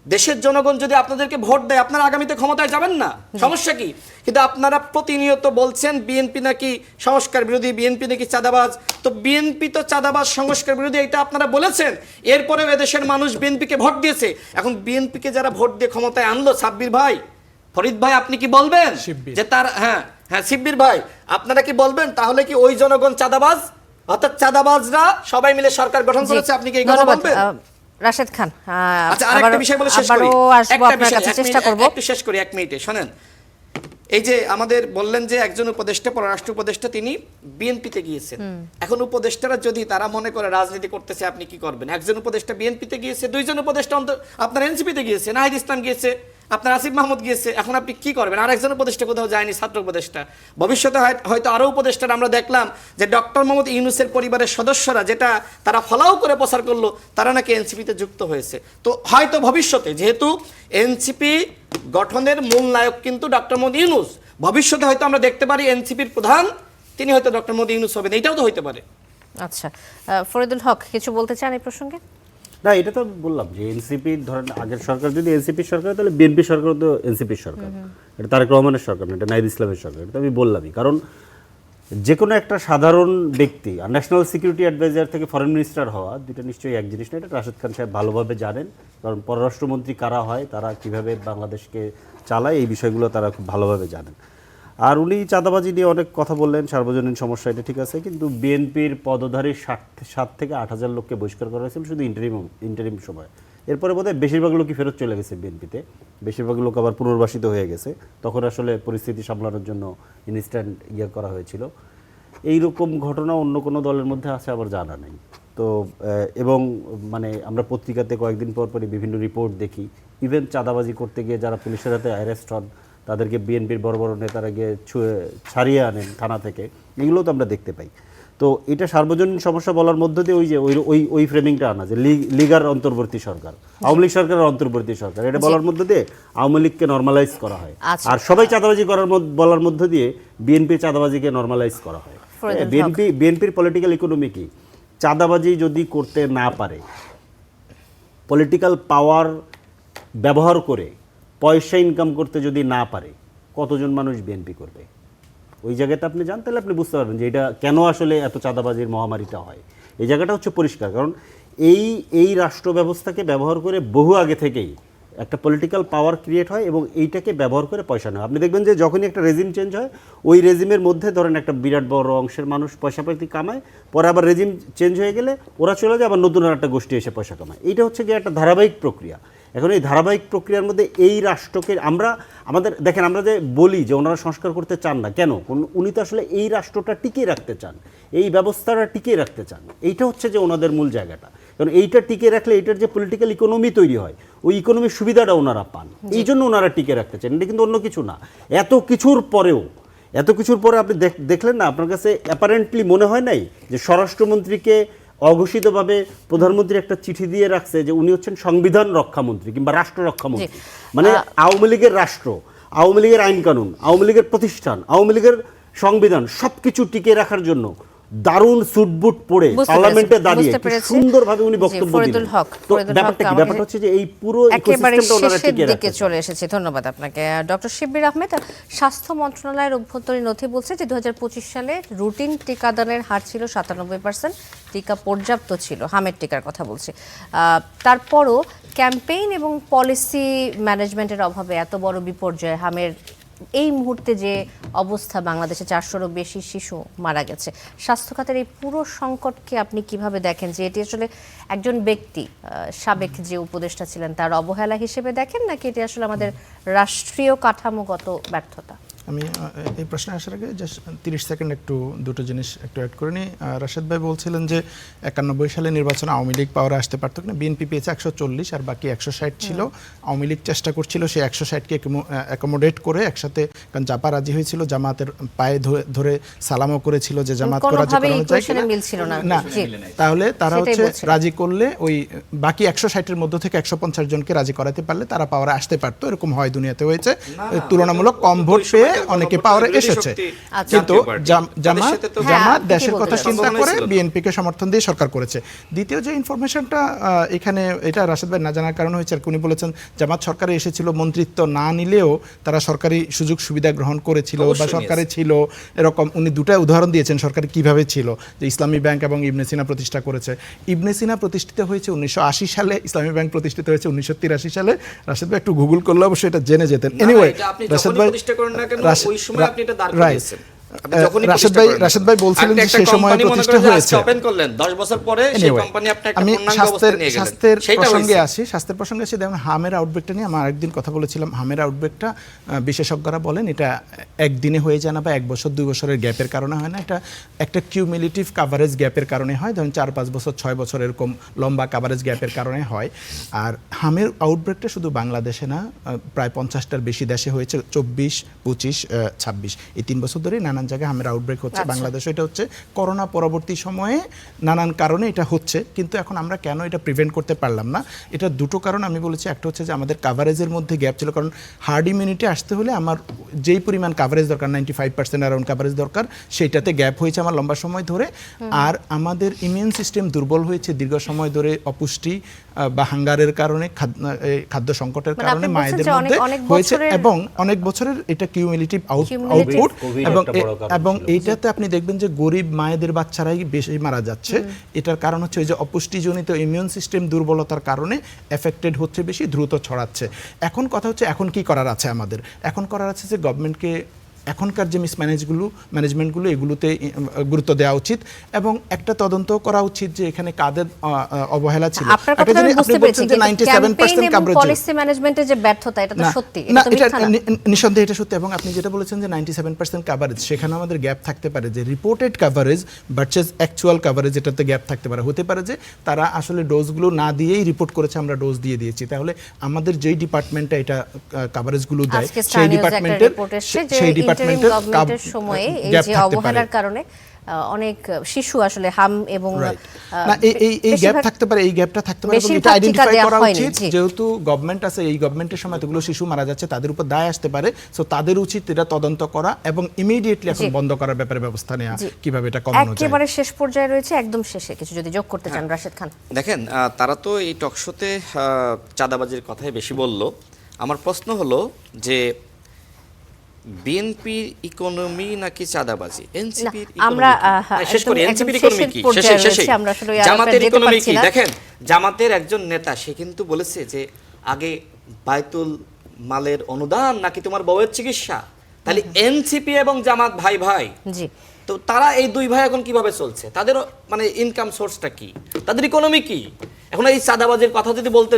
দেশের জনগণ যদি আপনাদেরকে ভোট দেয় আপনারা আগামীতে ক্ষমতায় যাবেন না, সমস্যা কি? কিন্তু আপনারা প্রতিনিয়ত বলছেন বিএনপি নাকি সংস্কার বিরোধী, বিএনপি নাকি চাঁদাবাজ। তো বিএনপি তো চাঁদাবাজ, সংস্কার বিরোধী, এটা আপনারা বলেছেন। এরপরেও এদেশের মানুষ বিএনপিকে ভোট দিয়েছে। এখন বিএনপিকে যারা ভোট দিয়ে ক্ষমতায় আনলো, সাব্বির ভাই, ফরিদ ভাই, আপনি কি বলবেন যে তার হ্যাঁ শিব্বির ভাই, আপনারা কি বলবেন তাহলে কি ওই জনগণ চাঁদাবাজ? অর্থাৎ চাঁদাবাজরা সবাই মিলে সরকার গঠন করেছে, আপনি কি এই কথা বলবেন? রাশেদ খান, আচ্ছা আরেকটা বিষয় বলে শেষ করি, চেষ্টা করব একটু শেষ করি 1 মিনিটে। শুনেন, এই যে আমাদের বললেন যে একজন উপদেষ্টা, পররাষ্ট্র উপদেষ্টা, তিনি বিএনপিতে গিয়েছেন। এখন উপদেষ্টারা যদি তারা মনে করে রাজনীতি করতেছে, আপনি কি করবেন? একজন উপদেষ্টা বিএনপিতে গিয়েছে, 2 জন উপদেষ্টা আপনার এনসিপিতে গিয়েছে, নাহিদ ইসলাম গিয়েছে, আপনার আসিফ মাহমুদ গিয়েছে। এখন আপনি কি করবেন? আর একজন উপদেষ্টা কোথাও যায়নি, ছাত্র উপদেষ্টা। ভবিষ্যতে হয়তো আরও উপদেষ্টারা আমরা দেখলাম যে ডক্টর মোহাম্মদ ইউনূসের পরিবারের সদস্যরা, যেটা তারা ফলাও করে প্রচার করলো, তারা নাকি এনসিপিতে যুক্ত হয়েছে। তো হয়তো ভবিষ্যতে, যেহেতু এনসিপি গঠনের মূল নায়ক কিন্তু ডক্টর মোহাম্মদ ইউনূস, ভবিষ্যতে হয়তো আমরা দেখতে পারি এনসিপির প্রধান তিনি হয়তো ডক্টর মোহাম্মদ ইউনূস হবেন, এটাও তো হইতে পারে। আচ্ছা, ফরিদুল হক কিছু বলতে চান এই প্রসঙ্গে? না, এটা তো বললাম যে এনসিপি, ধরেন আগের সরকার যদি এনসিপির সরকার, তাহলে বিএনপি সরকার তো এনসিপির সরকার, এটা তারেক রহমানের সরকার না, এটা নাহিদ ইসলামের সরকার। এটা আমি বললামই, কারণ যে কোনো একটা সাধারণ ব্যক্তি আর ন্যাশনাল সিকিউরিটি অ্যাডভাইজার থেকে ফরেন মিনিস্টার হওয়া, দুটো নিশ্চয়ই এক জিনিস না। এটা রাশেদ খান সাহেব ভালোভাবে জানেন, কারণ পররাষ্ট্রমন্ত্রী কারা হয়, তারা কিভাবে বাংলাদেশকে চালায়, এই বিষয়গুলো তারা খুব ভালোভাবে জানেন। আর উনি চাঁদাবাজি নিয়ে অনেক কথা বললেন, সার্বজনীন সমস্যা, এটা ঠিক আছে। কিন্তু বিএনপির পদধারী 7 থেকে 8,000 লোককে বহিষ্কার করা হয়েছিল শুধু ইন্টারিম সময়। এরপরে বোধহয় বেশিরভাগ লোকই ফেরত চলে গেছে বিএনপিতে, বেশিরভাগ লোক আবার পুনর্বাসিত হয়ে গেছে। তখন আসলে পরিস্থিতি সামলানোর জন্য ইনস্ট্যান্ট করা হয়েছিল। এইরকম ঘটনা অন্য কোনো দলের মধ্যে আছে আবার জানা নেই। তো এবং মানে আমরা পত্রিকাতে কয়েকদিন পর পরই বিভিন্ন রিপোর্ট দেখি, ইভেন চাঁদাবাজি করতে গিয়ে যারা পুলিশের হাতে অ্যারেস্ট হন তাদেরকে বিএনপির বড় বড় নেতারা গিয়ে ছাড়িয়ে আনেন থানা থেকে, এগুলো তো আমরা দেখতে পাই। তো এটা সার্বজনীন সমস্যা বলার মধ্য দিয়ে ওই যে ওই ফ্রেমিংটা আনা যে লীগার অন্তর্বর্তী সরকার, আওয়ামী লীগ সরকারের অন্তর্বর্তী সরকার, এটা বলার মধ্য দিয়ে আওয়ামী লীগকে নর্মালাইজ করা হয়। আর সবাই চাঁদাবাজি বলার মধ্য দিয়ে বিএনপি চাঁদাবাজিকে নর্মালাইজ করা হয়। বিএনপির পলিটিক্যাল ইকোনমি কি? চাঁদাবাজি যদি করতে না পারে, পলিটিক্যাল পাওয়ার ব্যবহার করে পয়সা ইনকাম করতে যদি না পারে কতজন মানুষ বিএনপি করবে? ওই জায়গাতে আপনি যান, তাহলে আপনি বুঝতে পারবেন যে এটা কেন আসলে এত চাঁদাবাজির মহামারীটা হয়। এই জায়গাটা হচ্ছে পরিষ্কার, কারণ এই রাষ্ট্র ব্যবস্থাকে ব্যবহার করে বহু আগে থেকেই একটা পলিটিক্যাল পাওয়ার ক্রিয়েট হয় এবং এইটাকে ব্যবহার করে পয়সা নেয়। আপনি দেখবেন যে যখনই একটা রেজিম চেঞ্জ হয়, ওই রেজিমের মধ্যে ধরেন একটা বিরাট বড় অংশের মানুষ পয়সা পাতি কামায়, পরে আবার রেজিম চেঞ্জ হয়ে গেলে ওরা চলে যায়, আবার নতুন একটা গোষ্ঠী এসে পয়সা কামায়। এইটা হচ্ছে কি একটা ধারাবাহিক প্রক্রিয়া। এখন এই ধারাবাহিক প্রক্রিয়ার মধ্যে এই রাষ্ট্রকে আমাদের দেখেন, আমরা যে বলি যে ওনারা সংস্কার করতে চান না, কেন? উনি তো আসলে এই রাষ্ট্রটা টিকিয়ে রাখতে চান, এই ব্যবস্থাটা টিকিয়ে রাখতে চান। এইটা হচ্ছে যে ওনাদের মূল জায়গাটা। কারণ এইটা টিকিয়ে রাখলে এইটার যে পলিটিক্যাল ইকোনমি তৈরি হয়, ওই ইকোনমির সুবিধাটা ওনারা পান, এই জন্য ওনারা টিকিয়ে রাখতে চান। এটা কিন্তু অন্য কিছু না। এত কিছুর পরে আপনি দেখলেন না, আপনার কাছে অ্যাপারেন্টলি মনে হয় নাই যে স্বরাষ্ট্রমন্ত্রীকে অঘোষিতভাবে প্রধানমন্ত্রী একটা চিঠি দিয়ে রাখছে যে উনি হচ্ছেন সংবিধান রক্ষামন্ত্রী কিংবা রাষ্ট্র রক্ষামন্ত্রী। মানে আওয়ামী লীগের রাষ্ট্র, আওয়ামী লীগের আইন কানুন, আওয়ামী লীগের প্রতিষ্ঠান, আওয়ামী লীগের সংবিধান সবকিছু টিকিয়ে রাখার জন্য দারুণ সুটবুট পরে পার্লামেন্টে দাঁড়িয়ে সুন্দরভাবে উনি বক্তব্য দিলেন। তো ব্যাপারটা হচ্ছে যে এই পুরো ইকোসিস্টেমটা ওনারা টিকিয়ে রাখতে চলে এসেছে। ধন্যবাদ আপনাকে ডক্টর শিব্বির আহমেদ। স্বাস্থ্য মন্ত্রণালয়ের অভ্যন্তরীণ নথি বলছে যে 2025 সালে রুটিন টিকাদানের হার ছিল 97%, টিকা পর্যাপ্ত ছিল, হামের টিকার কথা বলছি। তারপরও ক্যাম্পেইন এবং পলিসি ম্যানেজমেন্টের অভাবে এত বড় বিপর্যয়, হামের এই মুহূর্তে যে অবস্থা, বাংলাদেশে 400-রও বেশি শিশু মারা গেছে, স্বাস্থ্য খাতের এই পুরো সংকটকে আপনি কিভাবে দেখেন? যে এটি আসলে একজন ব্যক্তি, সাবেক যে উপদেষ্টা ছিলেন, তার অবহেলা হিসেবে দেখেন, নাকি এটি আসলে আমাদের রাষ্ট্রীয় কাঠামোগত ব্যর্থতা? আমি এই প্রশ্নে আসার আগে জাস্ট 30 সেকেন্ড একটু দুটো জিনিস একটু অ্যাড করে নিই। রাশেদ ভাই বলছিলেন যে 91 সালে নির্বাচনে আওয়ামী লীগ পাওয়ারে আসতে পারতো কিনা। বিএনপি পেয়েছে 140 আর বাকি 160 ছিল। আওয়ামী লীগ চেষ্টা করছিল সেই 160কে অ্যাকোমোডেট করে একসাথে, কারণ জাপা রাজি হয়েছিল, জামাতের পায়ে ধরে সালামও করেছিল যে জামাত রাজি করানো যায় কিনা। না, তাহলে তারা হচ্ছে রাজি করলে ওই বাকি 160-এর মধ্য থেকে 150 জনকে রাজি করাতে পারলে তারা পাওয়ারে আসতে পারতো। এরকম হয় দুনিয়াতে হয়েছে, তুলনামূলক কম ভোট পেয়ে অনেকে পাওয়ারে এসেছে। কিন্তু জামাত দেশের কথা চিন্তা করে বিএনপিকে সমর্থন দিয়ে সরকার করেছে। দ্বিতীয় যে ইনফরমেশনটা এখানে, এটা রাশেদ ভাই না জানার কারণ হয়েছে, আর উনি বলেছেন জামাত সরকারে এসেছিল, মন্ত্রিত্ব না নিলেও তারা সরকারি সুযোগ সুবিধা গ্রহণ করেছিল বা সরকারে ছিল, এরকম উনি দুটা উদাহরণ দিয়েছেন সরকারি কিভাবে ছিল, যে ইসলামী ব্যাংক এবং ইবনে সিনা প্রতিষ্ঠা করেছে। ইবনে সিনা প্রতিষ্ঠিত হয়েছে 1980 সালে, ইসলামী ব্যাংক প্রতিষ্ঠিত হয়েছে 1983 সালে। রাশেদ ভাই একটু গুগল করলে অবশ্যই এটা জেনে যেতেন। এনিওয়ে, রাশেদ ভাই ওই সময় আপনি এটা দাঁড় করিয়েছেন। রাশেদ ভাই বলছিলেন যে সেই সময় প্রতিষ্ঠা হয়েছে। ওপেন করলেন 10 বছর পরে সেই কোম্পানি আপনি একটা পূর্ণাঙ্গ অবস্থায় নিয়ে গেলেন। স্বাস্থ্যের প্রসঙ্গে আসি। দেখুন, হামের আউটব্রেকটা নিয়ে আমরা আরেকদিন কথা বলেছিলাম। হামের আউটব্রেকটা বিশেষজ্ঞরা বলেন এটা একদিনে হয়ে যায় না বা 1 বছর 2 বছরের গ্যাপের কারণে হয় না, এটা একটা কিউমুলেটিভ কাভারেজ গ্যাপের কারণে হয়। ধরুন 4-5 বছর 6 বছর এরকম লম্বা কাভারেজ গ্যাপের কারণে হয়। আর হামের আউটব্রেকটা শুধু বাংলাদেশে না, প্রায় 50টার বেশি দেশে হয়েছে, 24, 25, 26 এই 3 বছর ধরে নানান জায়গায় হামের আউটব্রেক হচ্ছে। বাংলাদেশে এটা হচ্ছে করোনা পরবর্তী সময়ে নানান কারণে এটা হচ্ছে। কিন্তু এখন আমরা কেন এটা প্রিভেন্ট করতে পারলাম না? এটা দুটো কারণ আমি বলেছি। একটা হচ্ছে যে আমাদের কাভারেজের মধ্যে গ্যাপ ছিল, কারণ হার্ড ইমিউনিটি আসতে হলে আমার যেই পরিমাণ কাভারেজ দরকার, 95% অ্যারাউন্ড কাভারেজ দরকার, সেইটাতে গ্যাপ হয়েছে আমার লম্বা সময় ধরে। আর আমাদের ইমিউন সিস্টেম দুর্বল হয়েছে দীর্ঘ সময় ধরে, অপুষ্টি বা হাঙ্গারের কারণে, খাদ্য সংকটের কারণে মায়েদের মধ্যে হয়েছে, এবং অনেক বছরের এটা কিউমুলেটিভ আউটপুট। এবং এইটাতে আপনি দেখবেন যে গরিব মায়েদের বাচ্চারাই বেশি মারা যাচ্ছে। এটার কারণ হচ্ছে ওই যে অপুষ্টিজনিত ইমিউন সিস্টেম দুর্বলতার কারণে এফেক্টেড হচ্ছে, বেশি দ্রুত ছড়াচ্ছে। এখন কথা হচ্ছে এখন কি করার আছে আমাদের? এখন করার আছে যে গভর্নমেন্টকে এখনকার যে ম্যানেজমেন্টগুলো এগুলোতে গুরুত্ব দেওয়া উচিত এবং একটা তদন্ত করা উচিত যে এখানে কাদের অবহেলা ছিল। আপনি বলছেন যে 97% কভারেজ, পলিসি ম্যানেজমেন্টের যে ব্যর্থতা, এটা তো সত্যি, এটা তো মিথ্যা না? নিঃসন্দেহে এটা সত্যি। এবং আপনি যেটা বলেছেন যে 97% কভারেজ, সেখানে আমাদের গ্যাপ থাকতে পারে যে reported coverage versus actual coverage, এটাতে গ্যাপ থাকতে পারে। হতে পারে যে তারা আসলে ডোজগুলো না দিয়েই রিপোর্ট করেছে আমরা ডোজ দিয়ে দিয়েছি। তাহলে আমাদের যেই ডিপার্টমেন্টে এটা কভারেজগুলো দেয় সেই ডিপার্টমেন্টের গভর্নমেন্টের সময়ে এই যে অবহেলার কারণে অনেক শিশু আসলে হাম এবং এই গ্যাপ থাকতে পারে, এই গ্যাপটা থাকতে পারে এবং এটা আইডেন্টিফাই করা উচিত। যেহেতু গভর্নমেন্ট আছে, এই গভর্নমেন্টের সময় এতগুলো শিশু মারা যাচ্ছে, তাদের উপর দায় আসতে পারে। সো তাদের উচিত এটা তদন্ত করা এবং ইমিডিয়েটলি এখন বন্ধ করার ব্যাপারে ব্যবস্থা নেওয়া, কিভাবে এটা কমানো যায়। একেবারে শেষ পর্যায়ে রয়েছে, একদম শেষে কিছু যদি যোগ করতে চান রাশেদ খান। দেখেন, তারা তো এই টকশোতে চাঁদাবাজির কথাই বেশি বলল। আমার প্রশ্ন হলো যে বিএনপির ইকোনমি নাকি চাঁদাবাজি, এনসিপির আমরা, শেষ করি, একদম এনসিপির ইকোনমি শেষের কি, পর্যায়ে শেষে রয়েছে, আমরা আসলে ওই আলাপে জামাতের যেতে ইকোনমি পারছি কি? না। দেখেন, জামাতের একজন নেতা সে কিন্তু বলেছে যে আগে বায়তুল মালের অনুদান নাকি তোমার বউয়ের চিকিৎসা। তাহলে এনসিপি এবং জামাত ভাই ভাই, জি, তো তারা এই দুই ভাই এখন কিভাবে চলছে? তাদের মানে ইনকাম সোর্সটা কি, তাদের ইকোনমি কি? এখন এই চাঁদাবাজির কথা যদি বলতে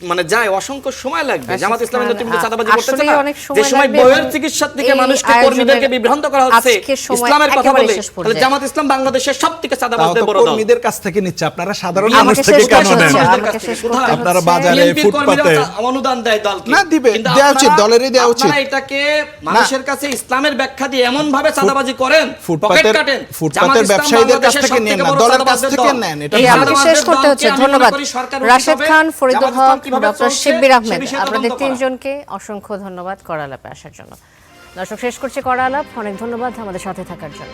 মানে যায় অসংখ্য সময় লাগবে। জামাত ইসলামের নেতৃত্বে চাঁদাবাজি করতেছে আসলেই না, অনেক যে সময় সময় লাগবে বইয়ের এবং চিকিৎসার থেকে এই মানুষকে, আয়োজনের কর্মীদেরকে বিভ্রান্ত করা হচ্ছে আজকের সময় ইসলামের কথা একেবারে বলে। শেষ তাহলে পর্যায়ে। জামাত ইসলাম বাংলাদেশের সবথেকে তাও চাঁদাবাজদের তো বড় দল। কর্মীদের কাছ থেকে নিচ্ছে, আপনারা সাধারণ আমাকে মানুষ শেষ থেকে কেন করতে নেন? হচ্ছে, আমাদের আমাকে কাছ শেষ থেকে করতে কোথায়? আপনারা হচ্ছে। বাজারে বিএনপির কর্মীরা ফুটপাতে অনুদান দেয় দলকে। না, দিবে, কিন্তু দেওয়া উচিত, আপনারা- দলেরই দেওয়া উচিত। আপনারা এটাকে মানুষের কাছে ইসলামের ব্যাখ্যা দিয়ে এমন ভাবে চাঁদাবাজি করেন, পকেট ফুটপাতের কাটেন। ফুটপাতের জামাত ইসলাম ব্যবসায়ীদের কাছ বাংলাদেশের থেকে নেন সবথেকে না, বড় দলের কাছ চাঁদাবাজদের থেকে দল। নেন, এটা এই ভালো। আমাকে শেষ চাঁদাবাজদের করতে দলকে হচ্ছে। আমি মনে ধন্যবাদ করি সরকার রাশেদ উচিত খান, হবে ফরিদুল জামাত ইসলাম হক, কিভাবে ডক্টর চলছে, শিব্বির সে আহমেদ, বিষয়ে আপনাদের তদন্ত করা। তিনজনকে অসংখ্য ধন্যবাদ করা আলাপে আসার জন্য। দর্শক, শেষ করছে করা আলাপ। অনেক ধন্যবাদ আমাদের সাথে থাকার জন্য।